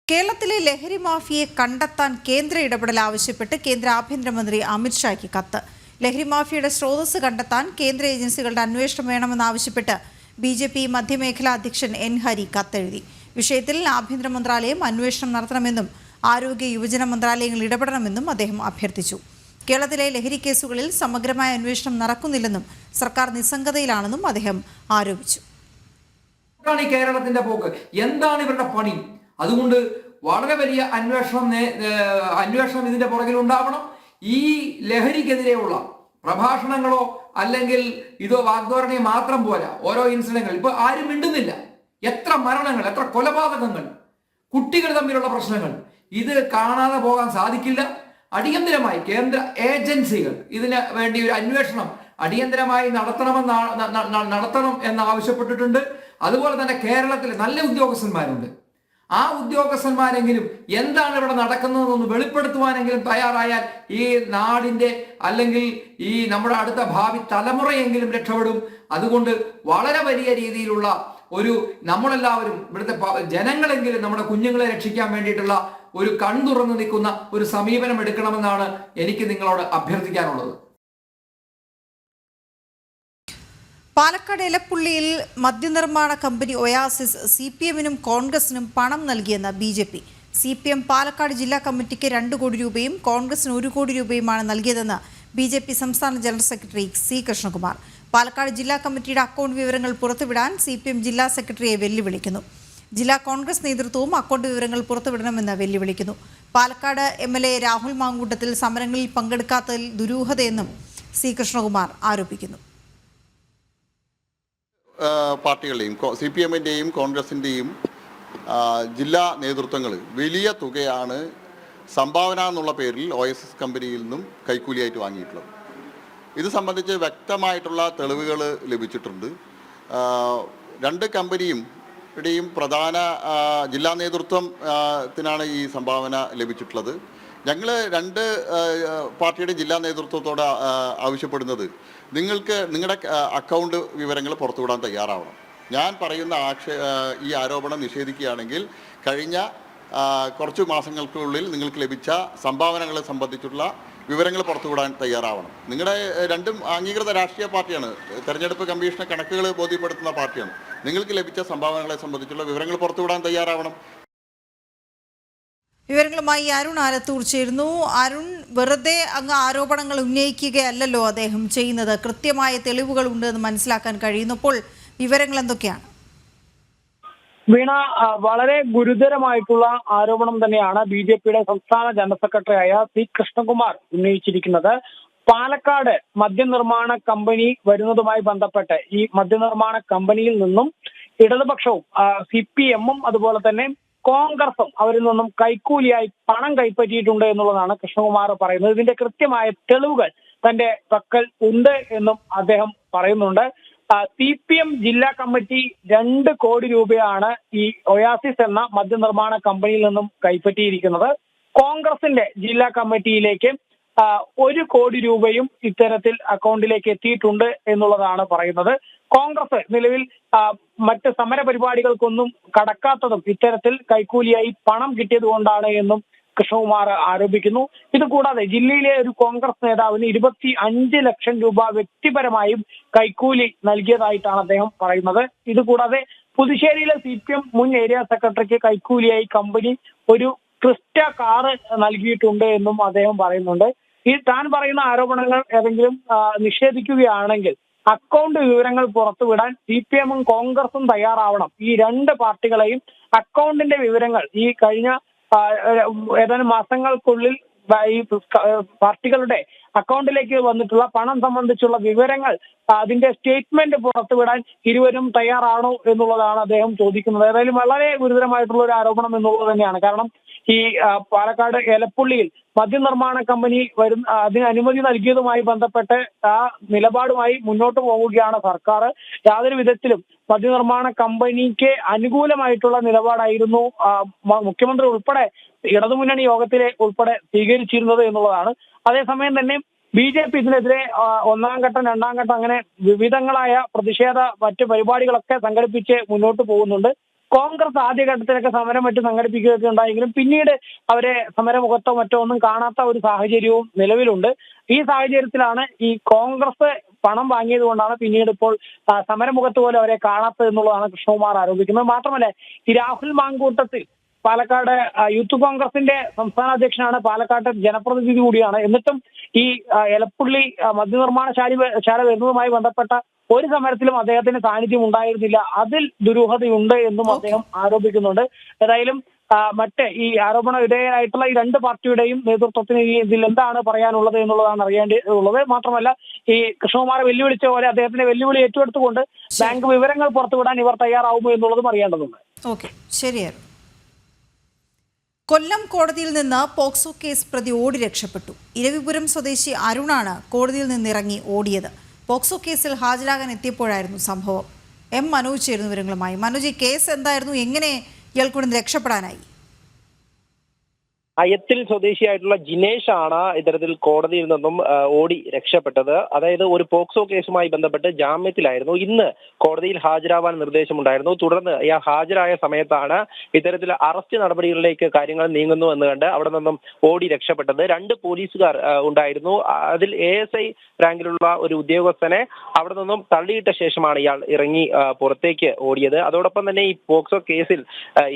കേരളത്തിലെ ലഹരി മാഫിയയെ കണ്ടെത്താൻ കേന്ദ്ര ഇടപെടൽ ആവശ്യപ്പെട്ട് കേന്ദ്ര ആഭ്യന്തരമന്ത്രി അമിത്ഷായ്ക്ക് കത്ത്. ലഹരി മാഫിയയുടെ സ്രോതസ് കണ്ടെത്താൻ കേന്ദ്ര ഏജൻസികളുടെ അന്വേഷണം വേണമെന്നാവശ്യപ്പെട്ട് BJP മധ്യമേഖലാ അധ്യക്ഷൻ N ഹരി കത്തെഴുതി. വിഷയത്തിൽ ആഭ്യന്തര മന്ത്രാലയം അന്വേഷണം നടത്തണമെന്നും ആരോഗ്യ യുവജന മന്ത്രാലയങ്ങൾ ഇടപെടണമെന്നും അദ്ദേഹം അഭ്യർത്ഥിച്ചു. കേരളത്തിലെ ലഹരി കേസുകളിൽ സമഗ്രമായ അന്വേഷണം നടക്കുന്നില്ലെന്നും സർക്കാർ നിസ്സംഗതയിലാണെന്നും അദ്ദേഹം ആരോപിച്ചു. കേരളത്തിന്റെ പോക്ക് എന്താണ് ഇവരുടെ പണി? അതുകൊണ്ട് വളരെ വലിയ അന്വേഷണം ഇതിന്റെ പുറകിൽ ഉണ്ടാവണം. ഈ ലഹരിക്കെതിരെയുള്ള പ്രഭാഷണങ്ങളോ അല്ലെങ്കിൽ ഇതോ വാഗ്ദോരണയോ മാത്രം പോരാ. ഓരോ ഇൻസിഡന്റുകൾ ഇപ്പൊ ആരും മിണ്ടുന്നില്ല. എത്ര മരണങ്ങൾ, എത്ര കൊലപാതകങ്ങൾ, കുട്ടികൾ തമ്മിലുള്ള പ്രശ്നങ്ങൾ, ഇത് കാണാതെ പോകാൻ സാധിക്കില്ല. അടിയന്തരമായി കേന്ദ്ര ഏജൻസികൾ ഇതിന് വേണ്ടി ഒരു അന്വേഷണം അടിയന്തരമായി നടത്തണം എന്ന് ആവശ്യപ്പെട്ടിട്ടുണ്ട്. അതുപോലെ തന്നെ കേരളത്തിൽ നല്ല ഉദ്യോഗസ്ഥന്മാരുണ്ട്. ആ ഉദ്യോഗസ്ഥന്മാരെങ്കിലും എന്താണ് ഇവിടെ നടക്കുന്നതെന്നൊന്ന് വെളിപ്പെടുത്തുവാനെങ്കിലും തയ്യാറായാൽ ഈ നാടിന്റെ അല്ലെങ്കിൽ ഈ നമ്മുടെ അടുത്ത ഭാവി തലമുറയെങ്കിലും രക്ഷപ്പെടും. അതുകൊണ്ട് വളരെ വലിയ രീതിയിലുള്ള ഒരു നമ്മളെല്ലാവരും ഇവിടുത്തെ ജനങ്ങളെങ്കിലും നമ്മുടെ കുഞ്ഞുങ്ങളെ രക്ഷിക്കാൻ വേണ്ടിയിട്ടുള്ള ഒരു കൺതുറന്നു നിൽക്കുന്ന ഒരു സമീപനം എടുക്കണമെന്നാണ് എനിക്ക് നിങ്ങളോട് അഭ്യർത്ഥിക്കാനുള്ളത്. പാലക്കാട് എലപ്പുള്ളിയിൽ മദ്യനിർമ്മാണ കമ്പനി ഒയാസിസ് CPM-നും കോൺഗ്രസിനും പണം നൽകിയെന്ന് BJP. CPM പാലക്കാട് ജില്ലാ കമ്മിറ്റിക്ക് 2 കോടി രൂപയും കോൺഗ്രസിന് 1 കോടി രൂപയുമാണ് നൽകിയതെന്ന് BJP സംസ്ഥാന general secretary C Krishnakumar. Palakkad ജില്ലാ കമ്മിറ്റിയുടെ അക്കൗണ്ട് വിവരങ്ങൾ പുറത്തുവിടാൻ CPM ജില്ലാ സെക്രട്ടറിയെ വെല്ലുവിളിക്കുന്നു. ജില്ലാ കോൺഗ്രസ് നേതൃത്വവും അക്കൗണ്ട് വിവരങ്ങൾ പുറത്തുവിടണമെന്ന് വെല്ലുവിളിക്കുന്നു. പാലക്കാട് MLA രാഹുൽ മാങ്കൂട്ടത്തിൽ സമരങ്ങളിൽ പങ്കെടുക്കാത്തതിൽ ദുരൂഹതയെന്നും C കൃഷ്ണകുമാർ ആരോപിക്കുന്നു. പാർട്ടികളുടെയും CPM-ൻ്റെയും കോൺഗ്രസിൻ്റെയും ജില്ലാ നേതൃത്വങ്ങൾ വലിയ തുകയാണ് സംഭാവന എന്നുള്ള പേരിൽ OSS കമ്പനിയിൽ നിന്നും കൈക്കൂലിയായിട്ട് വാങ്ങിയിട്ടുള്ളത്. ഇത് സംബന്ധിച്ച് വ്യക്തമായിട്ടുള്ള തെളിവുകൾ ലഭിച്ചിട്ടുണ്ട്. 2 കമ്പനിയുടെയും പ്രധാന ജില്ലാ നേതൃത്വത്തിനാണ് ഈ സംഭാവന ലഭിച്ചിട്ടുള്ളത്. ഞങ്ങൾ 2 പാർട്ടിയുടെ ജില്ലാ നേതൃത്വത്തോട് ആവശ്യപ്പെടുന്നത് നിങ്ങളുടെ അക്കൗണ്ട് വിവരങ്ങൾ പുറത്തുവിടാൻ തയ്യാറാവണം. ഞാൻ പറയുന്ന ഈ ആരോപണം നിഷേധിക്കുകയാണെങ്കിൽ കഴിഞ്ഞ കുറച്ച് മാസങ്ങൾക്കുള്ളിൽ നിങ്ങൾക്ക് ലഭിച്ച സംഭാവനകളെ സംബന്ധിച്ചുള്ള വിവരങ്ങൾ പുറത്തുവിടാൻ തയ്യാറാവണം. നിങ്ങളുടെ 2 അംഗീകൃത രാഷ്ട്രീയ പാർട്ടിയാണ്, തെരഞ്ഞെടുപ്പ് കമ്മീഷനെ കണക്കുകൾ ബോധ്യപ്പെടുത്തുന്ന പാർട്ടിയാണ്. നിങ്ങൾക്ക് ലഭിച്ച സംഭാവനകളെ സംബന്ധിച്ചുള്ള വിവരങ്ങൾ പുറത്തുവിടാൻ തയ്യാറാവണം. വിവരങ്ങളുമായി അരുൺ ആലത്തൂർ ചേരുന്നു. അരുൺ, വെറുതെ അങ്ങ് ആരോപണങ്ങൾ ഉന്നയിക്കുകയല്ലല്ലോ അദ്ദേഹം ചെയ്യുന്നത്. കൃത്യമായ തെളിവുകൾ ഉണ്ട് എന്ന് മനസ്സിലാക്കാൻ കഴിയുന്നപ്പോൾ വിവരങ്ങൾ എന്തൊക്കെയാണ്? വീണ, വളരെ ഗുരുതരമായിട്ടുള്ള ആരോപണം തന്നെയാണ് BJPയുടെ സംസ്ഥാന ജനറൽ സെക്രട്ടറിയായ C കൃഷ്ണകുമാർ ഉന്നയിച്ചിരിക്കുന്നത്. പാലക്കാട് മദ്യനിർമ്മാണ കമ്പനി വരുന്നതുമായി ബന്ധപ്പെട്ട് ഈ മദ്യനിർമ്മാണ കമ്പനിയിൽ നിന്നും ഇടതുപക്ഷവും CPM-ഉം അതുപോലെ തന്നെ കോൺഗ്രസും അവരിൽ നിന്നും കൈക്കൂലിയായി പണം കൈപ്പറ്റിയിട്ടുണ്ട് എന്നുള്ളതാണ് കൃഷ്ണകുമാർ പറയുന്നത്. ഇതിന്റെ കൃത്യമായ തെളിവുകൾ തന്റെ പക്കൽ ഉണ്ട് എന്നും അദ്ദേഹം പറയുന്നുണ്ട്. CPM ജില്ലാ കമ്മിറ്റി 2 കോടി രൂപയാണ് ഈ ഒയാസിസ് എന്ന മദ്യനിർമ്മാണ കമ്പനിയിൽ നിന്നും കൈപ്പറ്റിയിരിക്കുന്നത്. കോൺഗ്രസിന്റെ ജില്ലാ കമ്മിറ്റിയിലേക്ക് 1 കോടി രൂപയും ഇത്തരത്തിൽ അക്കൗണ്ടിലേക്ക് എത്തിയിട്ടുണ്ട് എന്നുള്ളതാണ് പറയുന്നത്. കോൺഗ്രസ് നിലവിൽ മറ്റ് സമര പരിപാടികൾക്കൊന്നും കടക്കാത്തതും ഇത്തരത്തിൽ കൈക്കൂലിയായി പണം കിട്ടിയത് കൊണ്ടാണ് എന്നും കൃഷ്ണകുമാർ ആരോപിക്കുന്നു. ഇത് കൂടാതെ ജില്ലയിലെ ഒരു കോൺഗ്രസ് നേതാവിന് 25 ലക്ഷം രൂപ വ്യക്തിപരമായും കൈക്കൂലി നൽകിയതായിട്ടാണ് അദ്ദേഹം പറയുന്നത്. ഇത് കൂടാതെ പുതുശ്ശേരിയിലെ CPM മുൻ ഏരിയ സെക്രട്ടറിക്ക് കൈക്കൂലിയായി കമ്പനി ഒരു ക്രിസ്റ്റ കാറ് നൽകിയിട്ടുണ്ട് എന്നും അദ്ദേഹം പറയുന്നുണ്ട്. ഈ താൻ പറയുന്ന ആരോപണങ്ങൾ ഏതെങ്കിലും നിഷേധിക്കുകയാണെങ്കിൽ അക്കൗണ്ട് വിവരങ്ങൾ പുറത്തുവിടാൻ CPM-ഉം കോൺഗ്രസും തയ്യാറാവണം. ഈ രണ്ട് പാർട്ടികളെയും അക്കൗണ്ടിന്റെ വിവരങ്ങൾ ഈ കഴിഞ്ഞ ഏതാനും മാസങ്ങൾക്കുള്ളിൽ ഈ പാർട്ടികളുടെ അക്കൗണ്ടിലേക്ക് വന്നിട്ടുള്ള പണം സംബന്ധിച്ചുള്ള വിവരങ്ങൾ അതിന്റെ സ്റ്റേറ്റ്മെന്റ് പുറത്തുവിടാൻ ഇരുവരും തയ്യാറാണോ എന്നുള്ളതാണ് അദ്ദേഹം ചോദിക്കുന്നത്. ഏതായാലും വളരെ ഗുരുതരമായിട്ടുള്ള ഒരു ആരോപണം എന്നുള്ളത് തന്നെയാണ്. കാരണം ഈ പാലക്കാട് എലപ്പുള്ളിയിൽ മദ്യനിർമ്മാണ കമ്പനി അതിന് അനുമതി നൽകിയതുമായി ബന്ധപ്പെട്ട് ആ നിലപാടുമായി മുന്നോട്ട് പോവുകയാണ് സർക്കാർ. യാതൊരു വിധത്തിലും മദ്യനിർമ്മാണ കമ്പനിക്ക് അനുകൂലമായിട്ടുള്ള നിലപാടായിരുന്നു മുഖ്യമന്ത്രി ഉൾപ്പെടെ ഇടതുമുന്നണി യോഗത്തിലെ ഉൾപ്പെടെ സ്വീകരിച്ചിരുന്നത് എന്നുള്ളതാണ്. അതേസമയം തന്നെ BJP ഇതിനെതിരെ ഒന്നാം ഘട്ടം, രണ്ടാം ഘട്ടം അങ്ങനെ വിവിധങ്ങളായ പ്രതിഷേധ മറ്റ് പരിപാടികളൊക്കെ സംഘടിപ്പിച്ച് മുന്നോട്ട് പോകുന്നുണ്ട്. കോൺഗ്രസ് ആദ്യഘട്ടത്തിലൊക്കെ സമരം മറ്റും സംഘടിപ്പിക്കുകയൊക്കെ ഉണ്ടായെങ്കിലും പിന്നീട് അവരെ സമരമുഖത്തോ മറ്റോ ഒന്നും കാണാത്ത ഒരു സാഹചര്യവും നിലവിലുണ്ട്. ഈ സാഹചര്യത്തിലാണ് ഈ കോൺഗ്രസ് പണം വാങ്ങിയത് കൊണ്ടാണ് പിന്നീട് ഇപ്പോൾ സമരമുഖത്ത് പോലും അവരെ കാണാത്തത് എന്നുള്ളതാണ് കൃഷ്ണകുമാർ ആരോപിക്കുന്നത്. മാത്രമല്ല ഈ രാഹുൽ മാങ്കൂട്ടത്തിൽ പാലക്കാട് യൂത്ത് കോൺഗ്രസിന്റെ സംസ്ഥാന അധ്യക്ഷനാണ്, പാലക്കാട്ടെ ജനപ്രതിനിധി കൂടിയാണ്. എന്നിട്ടും ഈ എലപ്പുള്ളി മദ്യനിർമ്മാണശാല വരുന്നതുമായി ബന്ധപ്പെട്ട ഒരു സമരത്തിലും അദ്ദേഹത്തിന് സാന്നിധ്യം ഉണ്ടായിരുന്നില്ല. അതിൽ ദുരൂഹതയുണ്ട് എന്നും അദ്ദേഹം ആരോപിക്കുന്നുണ്ട്. ഏതായാലും മറ്റ് ഈ ആരോപണ വിധേയരായിട്ടുള്ള ഈ രണ്ട് പാർട്ടിയുടെയും നേതൃത്വത്തിന് ഇതിൽ എന്താണ് പറയാനുള്ളത് എന്നുള്ളതാണ് അറിയേണ്ടതുള്ളത്. മാത്രമല്ല ഈ കൃഷ്ണകുമാറെ വെല്ലുവിളിച്ച പോലെ അദ്ദേഹത്തിന്റെ വെല്ലുവിളി ഏറ്റെടുത്തുകൊണ്ട് ബാങ്ക് വിവരങ്ങൾ പുറത്തുവിടാൻ ഇവർ തയ്യാറാവുമോ എന്നുള്ളതും അറിയേണ്ടതുണ്ട്. ഓക്കെ, ശരിയായിരുന്നു. കൊല്ലം കോടതിയിൽ നിന്ന് പോക്സോ കേസ് പ്രതി ഓടി രക്ഷപ്പെട്ടു. ഇരവിപുരം സ്വദേശി അരുണാണ് കോടതിയിൽ നിന്നിറങ്ങി ഓടിയത്. പോക്സോ കേസിൽ ഹാജരാകാൻ എത്തിയപ്പോഴായിരുന്നു സംഭവം. മനോജ് ചേരുന്നു വിവരങ്ങളുമായി. മനോജ്, ഈ കേസ് എന്തായിരുന്നു? എങ്ങനെ ഇയാൾക്കൂടെ രക്ഷപ്പെടാനായി? അയത്തിൽ സ്വദേശിയായിട്ടുള്ള ജിനേഷ് ആണ് ഇത്തരത്തിൽ കോടതിയിൽ നിന്നും ഓടി രക്ഷപ്പെട്ടത്. അതായത് ഒരു പോക്സോ കേസുമായി ബന്ധപ്പെട്ട് ജാമ്യത്തിലായിരുന്നു. ഇന്ന് കോടതിയിൽ ഹാജരാവാൻ നിർദ്ദേശമുണ്ടായിരുന്നു. തുടർന്ന് ഇയാൾ ഹാജരായ സമയത്താണ് ഇത്തരത്തിൽ അറസ്റ്റ് നടപടികളിലേക്ക് കാര്യങ്ങൾ നീങ്ങുന്നു എന്ന് കണ്ട് അവിടെ നിന്നും ഓടി രക്ഷപ്പെട്ടത്. 2 പോലീസുകാർ ഉണ്ടായിരുന്നു. അതിൽ ASI റാങ്കിലുള്ള ഒരു ഉദ്യോഗസ്ഥനെ അവിടെ നിന്നും തള്ളിയിട്ട ശേഷമാണ് ഇയാൾ ഇറങ്ങി പുറത്തേക്ക് ഓടിയത്. അതോടൊപ്പം തന്നെ ഈ പോക്സോ കേസിൽ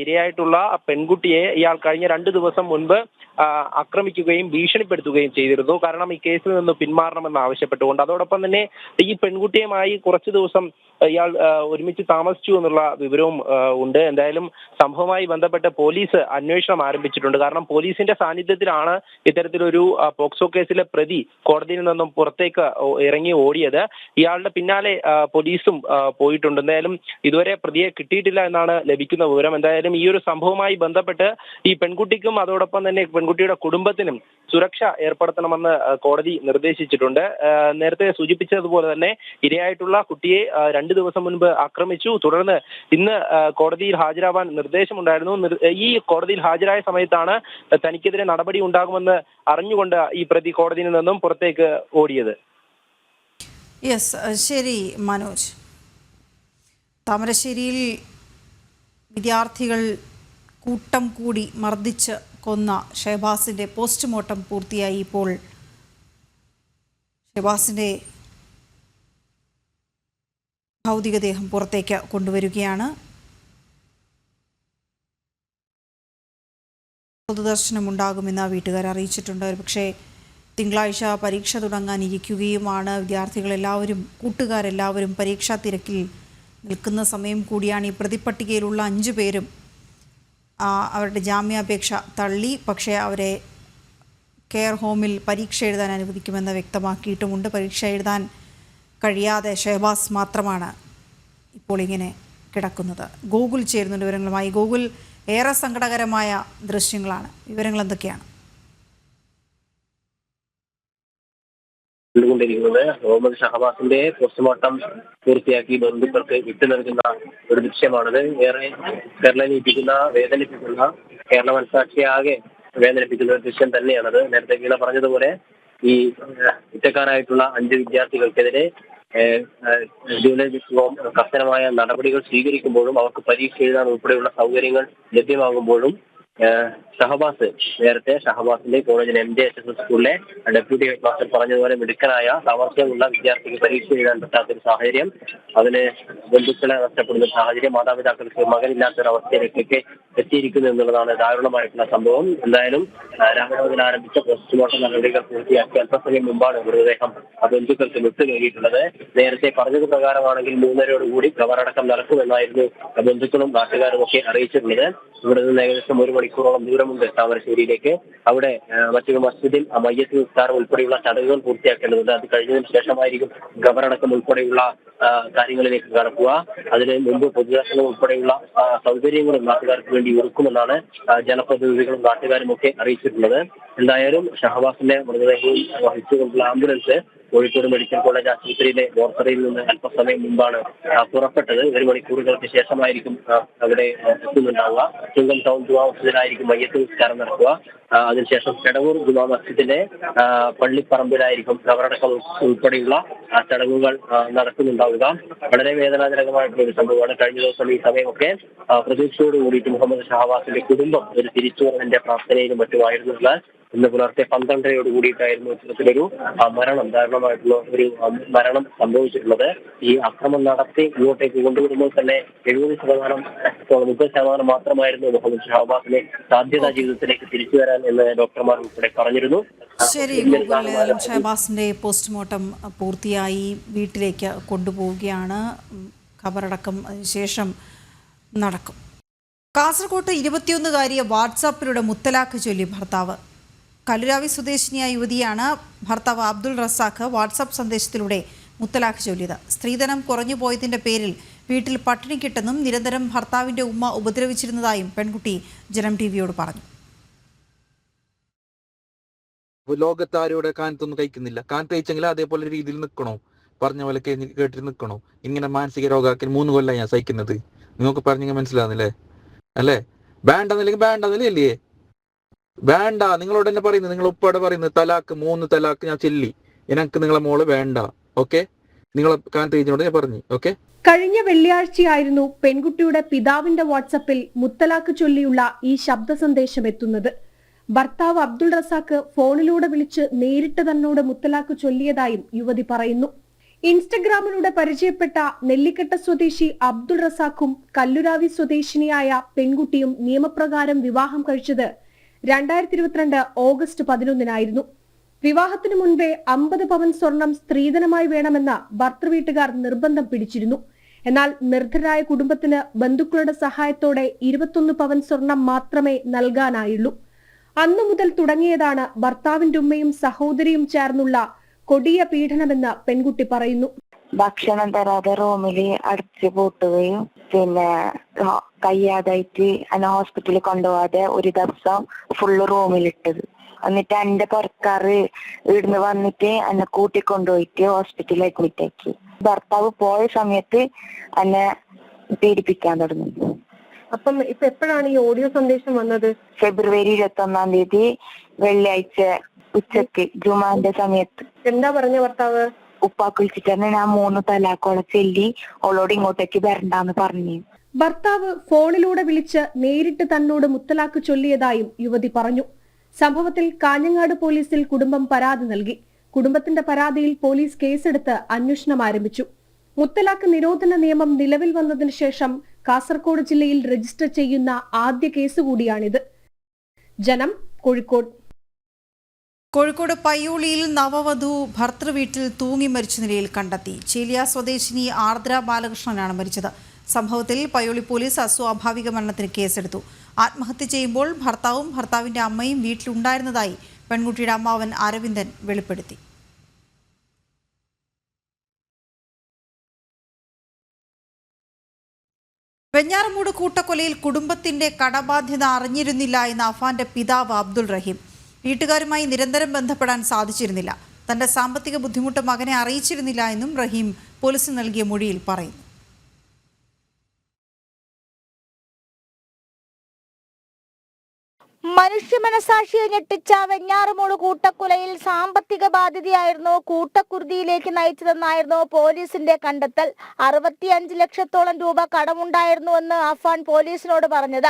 ഇരയായിട്ടുള്ള പെൺകുട്ടിയെ ഇയാൾ കഴിഞ്ഞ 2 ദിവസം മുൻപ് ആക്രമിക്കുകയും ഭീഷണിപ്പെടുത്തുകയും ചെയ്തിരുന്നു. കാരണം ഈ കേസിൽ നിന്ന് പിന്മാറണമെന്ന് ആവശ്യപ്പെട്ടുകൊണ്ട്. അതോടൊപ്പം തന്നെ ഈ പെൺകുട്ടിയുമായി കുറച്ചു ദിവസം ഇയാൾ ഒരുമിച്ച് താമസിച്ചു എന്നുള്ള വിവരവും ഉണ്ട്. എന്തായാലും സംഭവവുമായി ബന്ധപ്പെട്ട് പോലീസ് അന്വേഷണം ആരംഭിച്ചിട്ടുണ്ട്. കാരണം പോലീസിന്റെ സാന്നിധ്യത്തിലാണ് ഇത്തരത്തിലൊരു പോക്സോ കേസിലെ പ്രതി കോടതിയിൽ നിന്നും പുറത്തേക്ക് ഇറങ്ങി ഓടിയത്. ഇയാളുടെ പിന്നാലെ പോലീസും പോയിട്ടുണ്ട്. എന്തായാലും ഇതുവരെ പ്രതിയെ കിട്ടിയിട്ടില്ല എന്നാണ് ലഭിക്കുന്ന വിവരം. എന്തായാലും ഈ ഒരു സംഭവവുമായി ബന്ധപ്പെട്ട് ഈ പെൺകുട്ടിക്കും അതോടൊപ്പം തന്നെ പെൺകുട്ടിയുടെ കുടുംബത്തിനും സുരക്ഷ ഏർപ്പെടുത്തണമെന്ന് കോടതി നിർദ്ദേശിച്ചിട്ടുണ്ട്. നേരത്തെ സൂചിപ്പിച്ചതുപോലെ തന്നെ ഇരയായിട്ടുള്ള കുട്ടിയെ 2 ദിവസം മുൻപ് ആക്രമിച്ചു. തുടർന്ന് ഇന്ന് കോടതിയിൽ ഹാജരാവാൻ നിർദ്ദേശമുണ്ടായിരുന്നു. ഈ കോടതിയിൽ ഹാജരായ സമയത്താണ് തനിക്കെതിരെ നടപടി ഉണ്ടാകുമെന്ന് അറിഞ്ഞുകൊണ്ട് ഈ പ്രതി കോടതിയിൽ നിന്നും പുറത്തേക്ക് ഓടിയത്. ശരി മനോജ്. താമരശ്ശേരിയിൽ വിദ്യാർത്ഥികൾ കൂട്ടം കൂടി മർദ്ദിച്ച് കൊന്ന ഷഹബാസിന്റെ പോസ്റ്റ്മോർട്ടം പൂർത്തിയായി. ഇപ്പോൾ ഷഹബാസിന്റെ ഭൗതികദേഹം പുറത്തേക്ക് കൊണ്ടുവരികയാണ്. പൊതുദർശനമുണ്ടാകുമെന്ന് വീട്ടുകാർ അറിയിച്ചിട്ടുണ്ട്. പക്ഷേ തിങ്കളാഴ്ച പരീക്ഷ തുടങ്ങാനിരിക്കുകയുമാണ്. വിദ്യാർത്ഥികളെല്ലാവരും കൂട്ടുകാരെല്ലാവരും പരീക്ഷാ തിരക്കിൽ നിൽക്കുന്ന സമയം കൂടിയാണ്. ഈ പ്രതിപട്ടികയിലുള്ള 5 പേരും അവരുടെ ജാമ്യാപേക്ഷ തള്ളി. പക്ഷേ അവരെ കെയർ ഹോമിൽ പരീക്ഷ എഴുതാൻ അനുവദിക്കുമെന്ന് വ്യക്തമാക്കിയിട്ടുമുണ്ട്. പരീക്ഷ എഴുതാൻ കഴിയാതെ ഷഹബാസ് മാത്രമാണ് ഇപ്പോൾ ഇങ്ങനെ കിടക്കുന്നത്. ഗൂഗിൾ ചേരുന്നുണ്ട് വിവരങ്ങളുമായി. ഗൂഗിൾ, ഏറെ സങ്കടകരമായ ദൃശ്യങ്ങളാണ്. വിവരങ്ങൾ എന്തൊക്കെയാണ്? കൊണ്ടിരിക്കുന്നത് മുഹമ്മദ് ഷഹബാസിന്റെ പോസ്റ്റ്മോർട്ടം പൂർത്തിയാക്കി ബന്ധുക്കൾക്ക് വിട്ടു നൽകുന്ന ഒരു ദൃശ്യമാണിത്. ഏറെ വേദനിപ്പിക്കുന്ന കേരള മനസാക്ഷിയാകെ വേദനിപ്പിക്കുന്ന ഒരു ദൃശ്യം തന്നെയാണത്. നേരത്തെ വീണ പറഞ്ഞതുപോലെ ഈ കുറ്റക്കാരായിട്ടുള്ള 5 വിദ്യാർത്ഥികൾക്കെതിരെ കർശനമായ നടപടികൾ സ്വീകരിക്കുമ്പോഴും അവർക്ക് പരീക്ഷ എഴുതാൻ ഉൾപ്പെടെയുള്ള സൗകര്യങ്ങൾ ലഭ്യമാകുമ്പോഴും ഷഹബാസ്, നേരത്തെ ഷഹബാസിന്റെ കോളേജിലെ MJHS സ്കൂളിലെ ഡെപ്യൂട്ടി ഹെഡ് മാസ്റ്റർ പറഞ്ഞതുപോലെ മിടുക്കനായ സാമർഥ്യമുള്ള വിദ്യാർത്ഥിക്ക് പരീക്ഷ എഴുതാൻ പറ്റാത്തൊരു സാഹചര്യം, അതിന് ബന്ധുക്കളെ നഷ്ടപ്പെടുന്ന സാഹചര്യം, മാതാപിതാക്കൾക്ക് മകനില്ലാത്തൊരു അവസ്ഥയിലേക്കൊക്കെ എത്തിയിരിക്കുന്നു എന്നുള്ളതാണ് ദാരുണമായിട്ടുള്ള സംഭവം. എന്തായാലും രാമനഗരത്തിൽ ആരംഭിച്ച പോസ്റ്റ്മോർട്ടം നടപടികൾ പൂർത്തിയാക്കി അല്പസമയം മുമ്പാണ് മൃതദേഹം ബന്ധുക്കൾക്ക് വിട്ടു നൽകിയിട്ടുള്ളത്. നേരത്തെ പറഞ്ഞത് പ്രകാരമാണെങ്കിൽ 3:30 കബറടക്കം നടക്കുമെന്നായിരുന്നു ബന്ധുക്കളും നാട്ടുകാരും ഒക്കെ അറിയിച്ചിട്ടുള്ളത്. ഇവിടെ നിന്ന് ഏകദേശം 1 മണിക്കൂറോളം ദൂരമുണ്ട് താമരശ്ശേരിയിലേക്ക്. അവിടെ മറ്റൊരു മസ്ജിദിൽ മയ്യത്ത് നിസ്കാരം ഉൾപ്പെടെയുള്ള ചടങ്ങുകൾ പൂർത്തിയാക്കേണ്ടതുണ്ട്. അത് കഴിഞ്ഞതിന് ശേഷമായിരിക്കും ഖബറടക്കം ഉൾപ്പെടെയുള്ള കാര്യങ്ങളിലേക്ക് കടക്കുക. അതിന് മുമ്പ് പൊതുദർശനം ഉൾപ്പെടെയുള്ള സൗകര്യങ്ങളും നാട്ടുകാർക്ക് വേണ്ടി ഒരുക്കുമെന്നാണ് ജനപ്രതിനിധികളും നാട്ടുകാരും ഒക്കെ അറിയിച്ചിട്ടുള്ളത്. എന്തായാലും ഷഹബാസിന്റെ മൃതദേഹവും വഹിച്ചുകൊണ്ടുള്ള ആംബുലൻസ് കോഴിക്കോട് മെഡിക്കൽ കോളേജ് ആശുപത്രിയിലെ മോർച്ചറിയിൽ നിന്ന് അല്പസമയം മുമ്പാണ് പുറപ്പെട്ടത്. 1 മണിക്കൂറുകൾക്ക് ശേഷമായിരിക്കും അവിടെ എത്തുന്നുണ്ടാവുക. ചുങ്കം ടൗൺ ജുമാ മസ്ജിദിലായിരിക്കും മയ്യത്ത് നിസ്കാരം നടക്കുക. അതിനുശേഷം കെടവൂർ ജുമാ മസ്ജിദിലെ പള്ളിപ്പറമ്പിലായിരിക്കും ഖബറടക്കം ഉൾപ്പെടെയുള്ള ചടങ്ങുകൾ നടക്കുന്നുണ്ടാവുക. വളരെ വേദനാജനകമായിട്ടുള്ള ഒരു സംഭവമാണ്. കഴിഞ്ഞ ദിവസം ഈ സമയമൊക്കെ പ്രതീക്ഷയോട് കൂടിയിട്ട് മുഹമ്മദ് ഷഹബാസിന്റെ കുടുംബം ഒരു തിരിച്ചുവരവിന്റെ പ്രാർത്ഥനയിലും മറ്റുമായിരുന്നില്ല. ഇന്ന് പുലർച്ചെ 12:30 കൂടിയിട്ടായിരുന്നു ഇത്തരത്തിലൊരു മരണം, ദാരുണമായിട്ടുള്ള ഒരു മരണം സംഭവിച്ചിട്ടുള്ളത്. ഈ അക്രമം നടത്തി ഇങ്ങോട്ടേക്ക് കൊണ്ടുവരുമ്പോൾ തന്നെ 30% മാത്രമായിരുന്നു മുഹമ്മദ് ഷഹബാസിനെ സാധ്യത ജീവിതത്തിലേക്ക് തിരിച്ചു വരാൻ എന്ന് ഡോക്ടർമാർ ഉൾപ്പെടെ പറഞ്ഞിരുന്നു. ശരി, ഷഹബാസിന്റെ പോസ്റ്റ്മോർട്ടം പൂർത്തിയായി വീട്ടിലേക്ക് കൊണ്ടുപോവുകയാണ്. ഖബറടക്കം അതിനുശേഷം നടക്കും. കാസർകോട്ട് 21-കാരിയെ വാട്സാപ്പിലൂടെ മുത്തലാഖ് ചൊല്ലി ഭർത്താവ്. കല്ലുരാവി സ്വദേശിനിയായ യുവതിയാണ് ഭർത്താവ് അബ്ദുൾ റസാഖ് വാട്സാപ്പ് സന്ദേശത്തിലൂടെ മുത്തലാഖ് ചൊല്ലിയത്. സ്ത്രീധനം കുറഞ്ഞു പോയതിന്റെ പേരിൽ വീട്ടിൽ പട്ടിണി കിട്ടെന്നും നിരന്തരം ഭർത്താവിന്റെ ഉമ്മ ഉപദ്രവിച്ചിരുന്നതായും പെൺകുട്ടി ജനം ടിവിയോട് പറഞ്ഞു. ലോകത്താരോടെ കാനത്തൊന്നും കഴിക്കുന്നില്ല. കാനത്ത് കഴിച്ചെങ്കിൽ അതേപോലെ രീതിയിൽ നിൽക്കണോ? പറഞ്ഞ പോലെ കേട്ടിട്ട് നിൽക്കണോ? ഇങ്ങനെ മാനസിക രോഗാക്കി 3 കൊല്ലം ഞാൻ സഹിക്കുന്നത്. നിങ്ങൾക്ക് പറഞ്ഞെങ്കിൽ മനസ്സിലാവുന്നില്ലേ? അല്ലേ? വേണ്ടെന്നില്ലെങ്കിൽ വേണ്ടെന്നില്ലേ? വേണ്ട. നിങ്ങളോട് തന്നെ പറയുന്നത്, നിങ്ങൾ ഉപ്പാടെ പറയുന്നത് തലാക്ക് 3 തലാക്ക് ഞാൻ ചൊല്ലി, എനിക്ക് നിങ്ങളെ മോള് വേണ്ട. ഓക്കെ, നിങ്ങളെ കാനത്ത് കഴിച്ചോട് ഞാൻ പറഞ്ഞു. ഓക്കെ. കഴിഞ്ഞ വെള്ളിയാഴ്ചയായിരുന്നു പെൺകുട്ടിയുടെ പിതാവിന്റെ വാട്സപ്പിൽ മുത്തലാഖ് ചൊല്ലിയുള്ള ഈ ശബ്ദ സന്ദേശം എത്തുന്നത്. ഭർത്താവ് അബ്ദുൾ റസാഖ് ഫോണിലൂടെ വിളിച്ച് നേരിട്ട് തന്നോട് മുത്തലാഖ് ചൊല്ലിയതായും യുവതി പറയുന്നു. ഇൻസ്റ്റഗ്രാമിലൂടെ പരിചയപ്പെട്ട നെല്ലിക്കട്ട സ്വദേശി അബ്ദുൾ റസാഖും കല്ലുരാവി സ്വദേശിനിയായ പെൺകുട്ടിയും നിയമപ്രകാരം വിവാഹം കഴിച്ചത് 2022 ഓഗസ്റ്റ് 11-നായിരുന്നു. വിവാഹത്തിനു മുൻപേ 50 പവൻ സ്വർണം സ്ത്രീധനമായി വേണമെന്ന് ഭർത്തൃവീട്ടുകാർ നിർബന്ധം പിടിച്ചിരുന്നു. എന്നാൽ നിർധരായ കുടുംബത്തിന് ബന്ധുക്കളുടെ സഹായത്തോടെ 21 പവൻ സ്വർണം മാത്രമേ നൽകാനായുള്ളൂ. അന്നു മുതൽ തുടങ്ങിയതാണ് ഭർത്താവിന്റെ ഉമ്മയും സഹോദരിയും ചേർന്നുള്ള കൊടിയ പീഡനമെന്ന് പെൺകുട്ടി പറയുന്നു. ഭക്ഷണം തരാതെ റൂമില് അടച്ചു പൂട്ടുകയും പിന്നെ കയ്യാതായിട്ട് എന്നെ ഹോസ്പിറ്റലിൽ കൊണ്ടുപോകാതെ ഒരു ദിവസം ഫുള്ള് റൂമിലിട്ടത്. എന്നിട്ട് എന്റെ പുറക്കാറ് ഇവിടുന്ന് വന്നിട്ട് എന്നെ കൂട്ടിക്കൊണ്ടുപോയിട്ട് ഹോസ്പിറ്റലിൽ അഡ്മിറ്റ് ആക്കി. ഭർത്താവ് പോയ സമയത്ത് എന്നെ പീഡിപ്പിക്കാൻ തുടങ്ങി. അപ്പം ഇപ്പൊ എപ്പോഴാണ് ഈ ഓഡിയോ സന്ദേശം വന്നത്? ഫെബ്രുവരി 21 വെള്ളിയാഴ്ച ഉച്ചക്ക് ജുമാന്റെ സമയത്ത്. എന്താ പറഞ്ഞ ഭർത്താവ്? ഉപ്പാക്ക് വിളിച്ചിട്ട് തന്നെ ഞാൻ 3 തലാക്കോളെ ചൊല്ലി അവളോട് ഇങ്ങോട്ടേക്ക് വരണ്ടാന്ന് പറഞ്ഞു. ഭർത്താവ് ഫോണിലൂടെ വിളിച്ച് നേരിട്ട് തന്നോട് മുത്തലാഖ് ചൊല്ലിയതായും യുവതി പറഞ്ഞു. സംഭവത്തിൽ കാഞ്ഞങ്ങാട് പോലീസിൽ കുടുംബം പരാതി നൽകി. കുടുംബത്തിന്റെ പരാതിയിൽ പോലീസ് കേസെടുത്ത് അന്വേഷണം ആരംഭിച്ചു. മുത്തലാഖ് നിരോധന നിയമം നിലവിൽ വന്നതിന് ശേഷം കാസർഗോഡ് ജില്ലയിൽ രജിസ്റ്റർ ചെയ്യുന്ന ആദ്യ കേസ് കൂടിയാണിത്. ജനം, കോഴിക്കോട്. കോഴിക്കോട് പയ്യോളിയിൽ നവവധു ഭർത്തൃവീട്ടിൽ തൂങ്ങി മരിച്ച നിലയിൽ കണ്ടെത്തി. ചേലിയ സ്വദേശിനി ആർദ്ര ബാലകൃഷ്ണനാണ് മരിച്ചത്. സംഭവത്തിൽ പയ്യോളി പോലീസ് അസ്വാഭാവിക മരണത്തിന് കേസെടുത്തു. ആത്മഹത്യ ചെയ്യുമ്പോൾ ഭർത്താവും ഭർത്താവിന്റെ അമ്മയും വീട്ടിലുണ്ടായിരുന്നതായി പെൺകുട്ടിയുടെ അമ്മാവൻ അരവിന്ദൻ വെളിപ്പെടുത്തി. വെഞ്ഞാറമൂട് കൂട്ടക്കൊലയിൽ കുടുംബത്തിന്റെ കടബാധ്യത അറിഞ്ഞിരുന്നില്ല എന്ന അഫാന്റെ പിതാവ് അബ്ദുൾ റഹീം. വീട്ടുകാരുമായി നിരന്തരം ബന്ധപ്പെടാൻ സാധിച്ചിരുന്നില്ല. തന്റെ സാമ്പത്തിക ബുദ്ധിമുട്ട് മകനെ അറിയിച്ചിരുന്നില്ല എന്നും റഹീം പോലീസിന് നൽകിയ മൊഴിയിൽ പറയുന്നു. മനുഷ്യ മനുഷ്യ മനസാക്ഷിയെ ഞെട്ടിച്ച വെഞ്ഞാറമൂട് കൂട്ടക്കൊലയിൽ സാമ്പത്തിക ബാധ്യതയായിരുന്നു കൂട്ടക്കുരുതിയിലേക്ക് നയിച്ചതെന്നായിരുന്നു പോലീസിന്റെ കണ്ടെത്തൽ. 65 ലക്ഷത്തോളം രൂപ കടമുണ്ടായിരുന്നുവെന്ന് അഫാൻ പോലീസിനോട് പറഞ്ഞത്.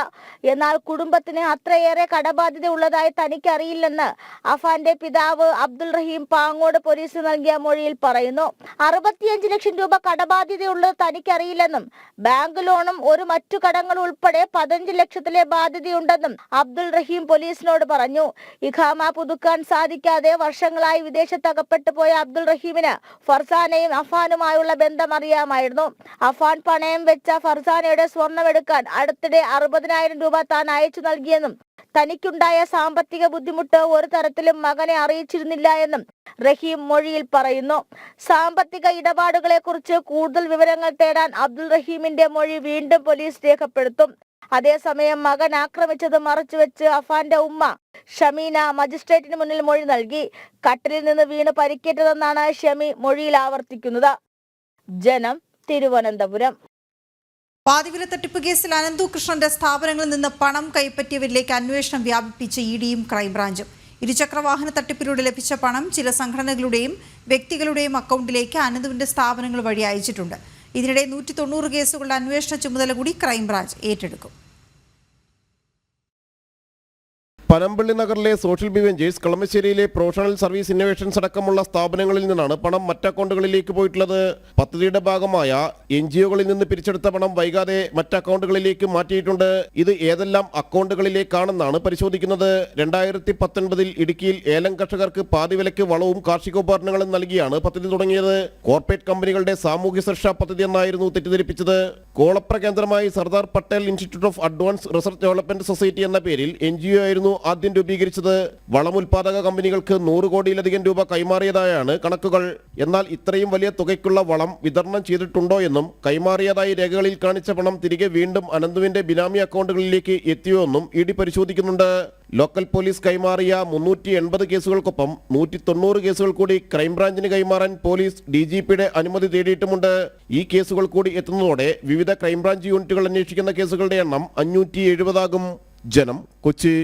എന്നാൽ കുടുംബത്തിന് അത്രയേറെ കടബാധ്യത ഉള്ളതായി തനിക്കറിയില്ലെന്ന് അഫാന്റെ പിതാവ് അബ്ദുൾ റഹീം പാങ്ങോട് പോലീസിന് നൽകിയ മൊഴിയിൽ പറയുന്നു. 65 ലക്ഷം രൂപ കടബാധ്യതയുള്ളത് തനിക്കറിയില്ലെന്നും ബാങ്ക് ലോണും ഒരു മറ്റു കടങ്ങൾ ഉൾപ്പെടെ 15 ലക്ഷത്തിലെ ബാധ്യതയുണ്ടെന്നും അബ്ദുൾ റഹീം പോലീസിനോട് പറഞ്ഞു. ഇഖാമ പുതുക്കാൻ സാധിക്കാതെ വർഷങ്ങളായി വിദേശത്തകപ്പെട്ടു പോയ അബ്ദുൾ റഹീമിന് ഫർസാനയും അഫാനുമായുള്ള ബന്ധം അറിയാമായിരുന്നു. അഫാൻ പണയം വെച്ച ഫർസാനയുടെ സ്വർണമെടുക്കാൻ അടുത്തിടെ 60,000 രൂപ താൻ അയച്ചു നൽകിയെന്നും തനിക്കുണ്ടായ സാമ്പത്തിക ബുദ്ധിമുട്ട് ഒരു തരത്തിലും മകനെ അറിയിച്ചിരുന്നില്ല എന്നും റഹീം മൊഴിയിൽ പറയുന്നു. സാമ്പത്തിക ഇടപാടുകളെ കുറിച്ച് കൂടുതൽ വിവരങ്ങൾ തേടാൻ അബ്ദുൾ റഹീമിന്റെ മൊഴി വീണ്ടും പോലീസ് രേഖപ്പെടുത്തും. അതേസമയം മകൻ ആക്രമിച്ചത് മറച്ചുവെച്ച് അഫാന്റെ ഉമ്മ ഷമീന മജിസ്ട്രേറ്റിന് മുന്നിൽ മൊഴി നൽകി. കട്ടിലിൽ നിന്ന് വീണ് പരിക്കേറ്റതെന്നാണ് ഷമി മൊഴിയിൽ ആവർത്തിക്കുന്നത്. ജനം, തിരുവനന്തപുരം. പാതിവില തട്ടിപ്പ് കേസിൽ അനന്തു കൃഷ്ണന്റെ സ്ഥാപനങ്ങളിൽ നിന്ന് പണം കൈപ്പറ്റിയവരിലേക്ക് അന്വേഷണം വ്യാപിപ്പിച്ച ഇഡിയും ക്രൈംബ്രാഞ്ചും. ഇരുചക്രവാഹന തട്ടിപ്പിലൂടെ ലഭിച്ച പണം ചില സംഘടനകളുടെയും വ്യക്തികളുടെയും അക്കൗണ്ടിലേക്ക് അനന്തുവിന്റെ സ്ഥാപനങ്ങൾ വഴി അയച്ചിട്ടുണ്ട്. ഇതിനിടെ 190 കേസുകളുടെ അന്വേഷണ ചുമതല കൂടി ക്രൈംബ്രാഞ്ച് ഏറ്റെടുക്കും. പനമ്പള്ളി നഗറിലെ സോഷ്യൽ ബിവെഞ്ചേഴ്സ്, കളമശ്ശേരിയിലെ പ്രൊഫഷണൽ സർവീസ് ഇന്നോവേഷൻസ് അടക്കമുള്ള സ്ഥാപനങ്ങളിൽ നിന്നാണ് പണം മറ്റ് അക്കൗണ്ടുകളിലേക്ക് പോയിട്ടുള്ളത്. പദ്ധതിയുടെ ഭാഗമായ NGOകളിൽ നിന്ന് പിരിച്ചെടുത്ത പണം വൈകാതെ മറ്റ് അക്കൗണ്ടുകളിലേക്ക് മാറ്റിയിട്ടുണ്ട്. ഇത് ഏതെല്ലാം അക്കൗണ്ടുകളിലേക്കാണെന്നാണ് പരിശോധിക്കുന്നത്. 2019 ഇടുക്കിയിൽ ഏലം കർഷകർക്ക് പാതിവിലയ്ക്ക് വളവും കാർഷികോപകരണങ്ങളും നൽകിയാണ് പദ്ധതി തുടങ്ങിയത്. കോർപ്പറേറ്റ് കമ്പനികളുടെ സാമൂഹ്യ സുരക്ഷാ പദ്ധതി എന്നായിരുന്നു തെറ്റിദ്ധരിപ്പിച്ചത്. കോളപ്ര കേന്ദ്രമായി Sardar Patel institute of advance research development society എന്ന പേരിൽ NGO ആയിരുന്നു ആദ്യം രൂപീകരിച്ചത്. വളമുൽപാദക കമ്പനികൾക്ക് 100 കോടിയിലധികം രൂപ കൈമാറിയതായാണ് കണക്കുകൾ. എന്നാൽ ഇത്രയും വലിയ തുകയ്ക്കുള്ള വളം വിതരണം ചെയ്തിട്ടുണ്ടോ എന്നും കൈമാറിയതായി രേഖകളിൽ കാണിച്ച പണം തിരികെ വീണ്ടും അനന്തുവിന്റെ ബിനാമി അക്കൗണ്ടുകളിലേക്ക് എത്തിയോ എന്നും ഇഡി പരിശോധിക്കുന്നുണ്ട്. ലോക്കൽ പോലീസ് കൈമാറിയ 380 കേസുകൾക്കൊപ്പം 190 കേസുകൾ കൂടി ക്രൈംബ്രാഞ്ചിന് കൈമാറാൻ പോലീസ് DGPയുടെ അനുമതി തേടിയിട്ടുമുണ്ട്. ഈ കേസുകൾ കൂടി എത്തുന്നതോടെ വിവിധ ക്രൈംബ്രാഞ്ച് യൂണിറ്റുകൾ അന്വേഷിക്കുന്ന കേസുകളുടെ എണ്ണം 570 ആകും. Janam, Kochi.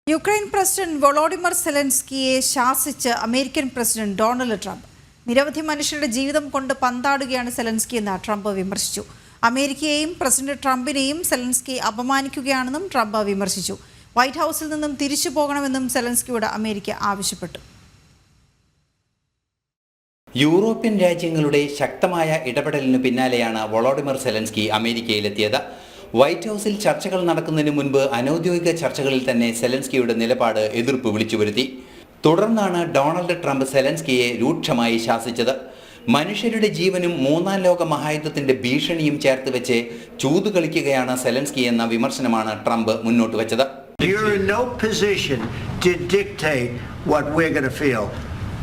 Ukraine president Volodymyr സെലൻസ്കിയെ ശാസിച്ച് അമേരിക്കൻ പ്രസിഡന്റ് ഡൊണാൾഡ് ട്രംപ്. നിരവധി മനുഷ്യരുടെ ജീവിതം കൊണ്ട് പന്താടുകയാണ് സെലൻസ്കി എന്ന് ട്രംപ് വിമർശിച്ചു. അമേരിക്കയെയും പ്രസിഡന്റ് ട്രംപിനെയും സെലൻസ്കി അപമാനിക്കുകയാണെന്നും ട്രംപ് വിമർശിച്ചു. വൈറ്റ് ഹൗസിൽ നിന്നും തിരിച്ചു പോകണമെന്നും സെലൻസ്കിയോട് അമേരിക്ക ആവശ്യപ്പെട്ടു. യൂറോപ്യൻ രാജ്യങ്ങളുടെ ശക്തമായ ഇടപെടലിനു പിന്നാലെയാണ് വൊളോഡിമർ സെലൻസ്കി അമേരിക്കയിലെത്തിയത്. വൈറ്റ് ഹൗസിൽ ചർച്ചകൾ നടക്കുന്നതിന് മുൻപ് അനൌദ്യോഗിക ചർച്ചകളിൽ തന്നെ സെലൻസ്കിയുടെ നിലപാട് എതിർപ്പ് വിളിച്ചുവരുത്തി. തുടർന്നാണ് ഡൊണാൾഡ് ട്രംപ് സെലൻസ്കിയെ രൂക്ഷമായി ശാസിച്ചത്. മനുഷ്യരുടെ ജീവനും മൂന്നാം ലോക മഹായുദ്ധത്തിന്റെ ഭീഷണിയും ചേർത്ത് വെച്ച് ചൂതുകളിക്കുകയാണ് സെലൻസ്കി എന്ന വിമർശനമാണ് ട്രംപ് മുന്നോട്ട് വെച്ചത്.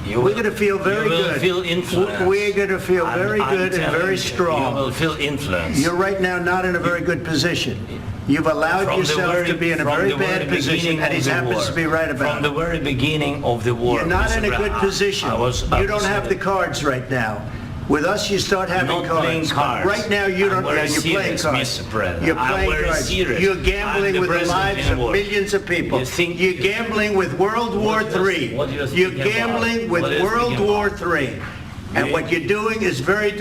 We're going to feel very good. Feel we're going to feel very good and very strong. You will feel influence. You're right now not in a very good position. You've allowed yourself to be in a very bad position, and he happens to be right about it. From the very beginning of the war. You're not in a good position. You don't have the cards right now. With us, you start having cards. Right now, you don't. You're playing cards. You're playing cards. You're gambling with the lives of millions of people. You're gambling with World War III. You're gambling with World War III. And what you're doing is very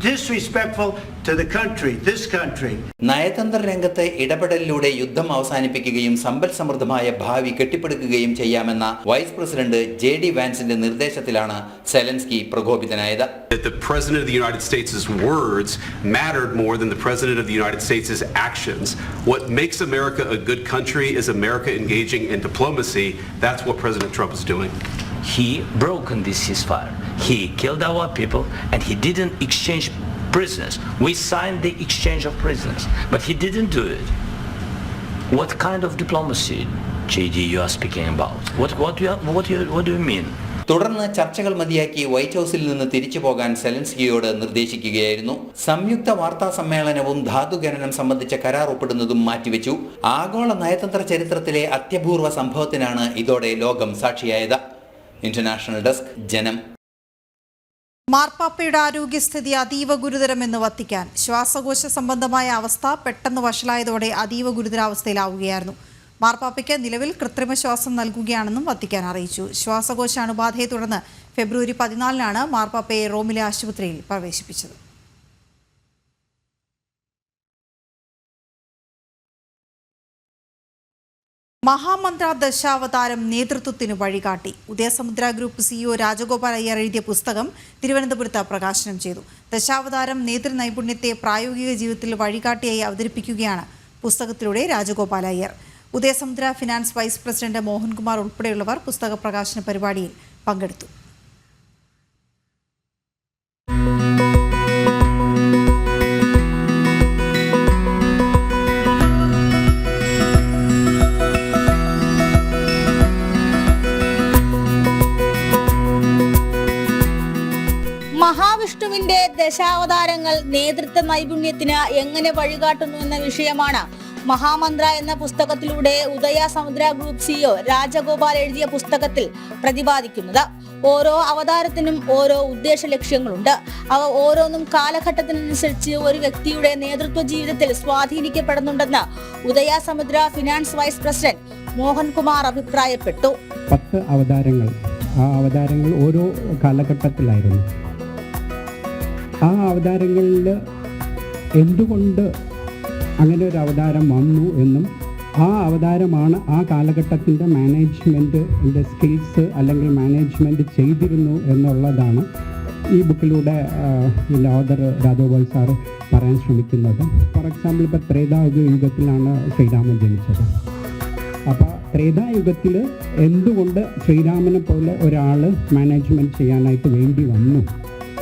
disrespectful to the country, this country. നയതന്ത്ര രംഗത്തെ ഇടപെടലിലൂടെ യുദ്ധം അവസാനിപ്പിക്കുകയും സമ്പൽ സമൃദ്ധമായ ഭാവി കെട്ടിപ്പടുക്കുകയും ചെയ്യാമെന്ന വൈസ് പ്രസിഡന്റ് JD വാൻസിന്റെ നിർദ്ദേശത്തിലാണ് സെലൻസ്കി പ്രകോപിതനായത്. The President of the United States' words mattered more than the President of the United States' actions. What makes America a good country is America engaging in diplomacy. That's what President Trump is doing. He broken this ceasefire. He killed our people and he didn't exchange prisoners. We signed the exchange of prisoners, but he didn't do it. What kind of diplomacy, JD, you are speaking about? What do you mean? തുടർന്ന് ചർച്ചകൾ മതിയാക്കി white ഹൗസിൽ നിന്ന് തിരിച്ചു പോകാൻ സെലൻസ്കിയോട് നിർദ്ദേശിക്കുകയായിരുന്നു. സംയുക്ത വാർത്താ സമ്മേളനവും ധാതുഖനനം സംബന്ധിച്ച കരാർ ഒപ്പിടുന്നതും മാറ്റിവെച്ചു. ആഗോള നയതന്ത്ര ചരിത്രത്തിലെ അത്യപൂർവ സംഭവത്തിനാണ് ഇതോടെ ലോകം സാക്ഷിയായത്. ഇന്റർനാഷണൽ ഡെസ്ക്, ജനം. മാർപ്പാപ്പയുടെ ആരോഗ്യസ്ഥിതി അതീവ ഗുരുതരമെന്ന് വത്തിക്കാൻ. ശ്വാസകോശ സംബന്ധമായ അവസ്ഥ പെട്ടെന്ന് വഷളായതോടെ അതീവ ഗുരുതരാവസ്ഥയിലാവുകയായിരുന്നു. മാർപ്പാപ്പയ്ക്ക് നിലവിൽ കൃത്രിമ ശ്വാസം നൽകുകയാണെന്നും വത്തിക്കാൻ അറിയിച്ചു. ശ്വാസകോശ അണുബാധയെ തുടർന്ന് ഫെബ്രുവരി 14-നാണ് മാർപ്പാപ്പയെ റോമിലെ ആശുപത്രിയിൽ പ്രവേശിപ്പിച്ചത്. മഹാമന്ത്ര ദശാവതാരം നേതൃത്വത്തിന് വഴികാട്ടി. ഉദയസമുദ്ര ഗ്രൂപ്പ് സിഇഒ രാജഗോപാൽ അയ്യർ എഴുതിയ പുസ്തകം തിരുവനന്തപുരത്ത് പ്രകാശനം ചെയ്തു. ദശാവതാരം നേതൃനൈപുണ്യത്തെ പ്രായോഗിക ജീവിതത്തിൽ വഴികാട്ടിയായി അവതരിപ്പിക്കുകയാണ് പുസ്തകത്തിലൂടെ Rajagopal Iyer. Udayasamudra finance vice president Mohankumar ഉൾപ്പെടെയുള്ളവർ പുസ്തക പ്രകാശന പരിപാടിയിൽ പങ്കെടുത്തു. മഹാവിഷ്ണുവിന്റെ ദശാവതാരങ്ങൾ നേതൃത്വ നൈപുണ്യത്തിന് എങ്ങനെ വഴികാട്ടുന്നു എന്ന വിഷയമാണ് മഹാമന്ത്ര എന്ന പുസ്തകത്തിലൂടെ ഉദയ സമുദ്ര ഗ്രൂപ്പ് സിഇഒ രാജഗോപാൽ എഴുതിയ പുസ്തകത്തിൽ പ്രതിപാദിക്കുന്നത്. ഓരോ അവതാരത്തിനും ഓരോ ഉദ്ദേശ ലക്ഷ്യങ്ങളുണ്ട്. അവ ഓരോന്നും കാലഘട്ടത്തിനനുസരിച്ച് ഒരു വ്യക്തിയുടെ നേതൃത്വ ജീവിതത്തിൽ സ്വാധീനിക്കപ്പെടുന്നുണ്ടെന്ന് ഉദയ സമുദ്ര ഫിനാൻസ് വൈസ് പ്രസിഡന്റ് മോഹൻകുമാർ അഭിപ്രായപ്പെട്ടു. 10 അവതാരങ്ങൾ, ആ അവതാരങ്ങൾ ഓരോ കാലഘട്ടത്തിലായിരുന്നു. ആ അവതാരങ്ങളിൽ എന്തുകൊണ്ട് അങ്ങനെ ഒരു അവതാരം വന്നു എന്നും ആ അവതാരമാണ് ആ കാലഘട്ടത്തിൻ്റെ മാനേജ്മെൻറ്റിൻ്റെ സ്കിൽസ് അല്ലെങ്കിൽ മാനേജ്മെൻറ്റ് ചെയ്തിരുന്നു എന്നുള്ളതാണ് ഈ ബുക്കിലൂടെ ഓഥർ രാജഗോപാൽ സാറ് പറയാൻ ശ്രമിക്കുന്നത്. ഫോർ എക്സാമ്പിൾ ഇപ്പോൾ ത്രേതായുഗത്തിലാണ് ശ്രീരാമൻ ജനിച്ചത്. അപ്പോൾ ത്രേതായുഗത്തിൽ എന്തുകൊണ്ട് ശ്രീരാമനെ പോലെ ഒരാൾ മാനേജ്മെൻറ്റ് ചെയ്യാനായിട്ട് വേണ്ടി വന്നു,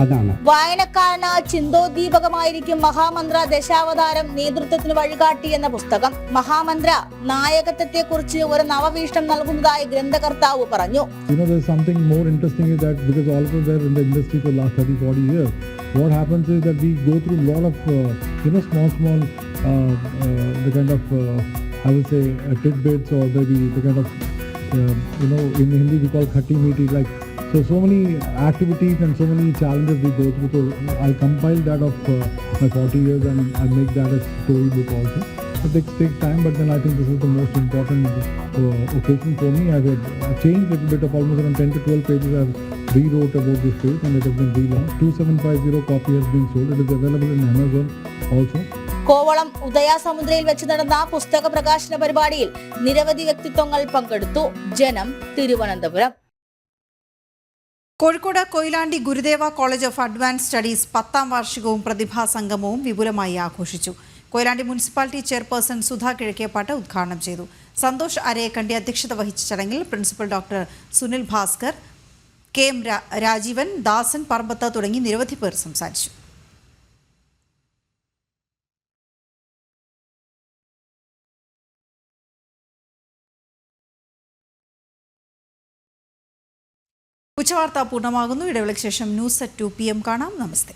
അതാണ്. വായനക്കാരന് ചിന്തോദ്ദീപകമായിരിക്കും മഹാമന്ത്ര ദശാവതാരം നേതൃത്വത്തിന് വഴികാട്ടി എന്ന പുസ്തകം. മഹാമന്ത്ര നായകത്വത്തെ കുറിച്ച് ഒരു നവവീക്ഷണം നൽകുന്നതായി ഗ്രന്ഥകർത്താവ് പറഞ്ഞു. There's something more interesting is that because all of us are in the industry for the last 30-40 years, what happens is that we go through a lot of small the kind of I would say tidbits or maybe the kind of in Hindi we call khatti meaty, like so many activities and so many challenges we go through. So I'll compile that of my 40 years and I'll make that a storybook also. It takes time, but then I think this is the most important occasion for me. I've changed a little bit of almost around 10 to 12 pages. I've rewrote about this page and it has been relaunched. 2750 copy has been sold. It is available in Amazon also. Kovalam ഉദയ സമുദ്രയിൽ വെച്ച് നടന്ന പുസ്തക പ്രകാശന പരിപാടിയിൽ നിരവധി വ്യക്തിത്വങ്ങൾ പങ്കെടുത്തു. Janam, Thiruvananthapuram. Kozhikode Koyilandy Gurudeva college of advance studies 10ാം വാർഷികവും പ്രതിഭാ സംഗമവും വിപുലമായി ആഘോഷിച്ചു. കൊയിലാണ്ടി മുനിസിപ്പാലിറ്റി ചെയർപേഴ്സൺ സുധാ കിഴക്കേപ്പാട്ട് ഉദ്ഘാടനം ചെയ്തു. സന്തോഷ് അരയക്കണ്ടി അധ്യക്ഷത വഹിച്ച ചടങ്ങിൽ principal doctor Sunil Bhaskar, K M Rajeevan, Dasan Parambath തുടങ്ങി നിരവധി പേർ സംസാരിച്ചു. ഉച്ചവാർത്ത പൂർണ്ണമാകുന്നു. ഇടവേളയ്ക്ക് ശേഷം ന്യൂസ് at 2 PM കാണാം. നമസ്തേ.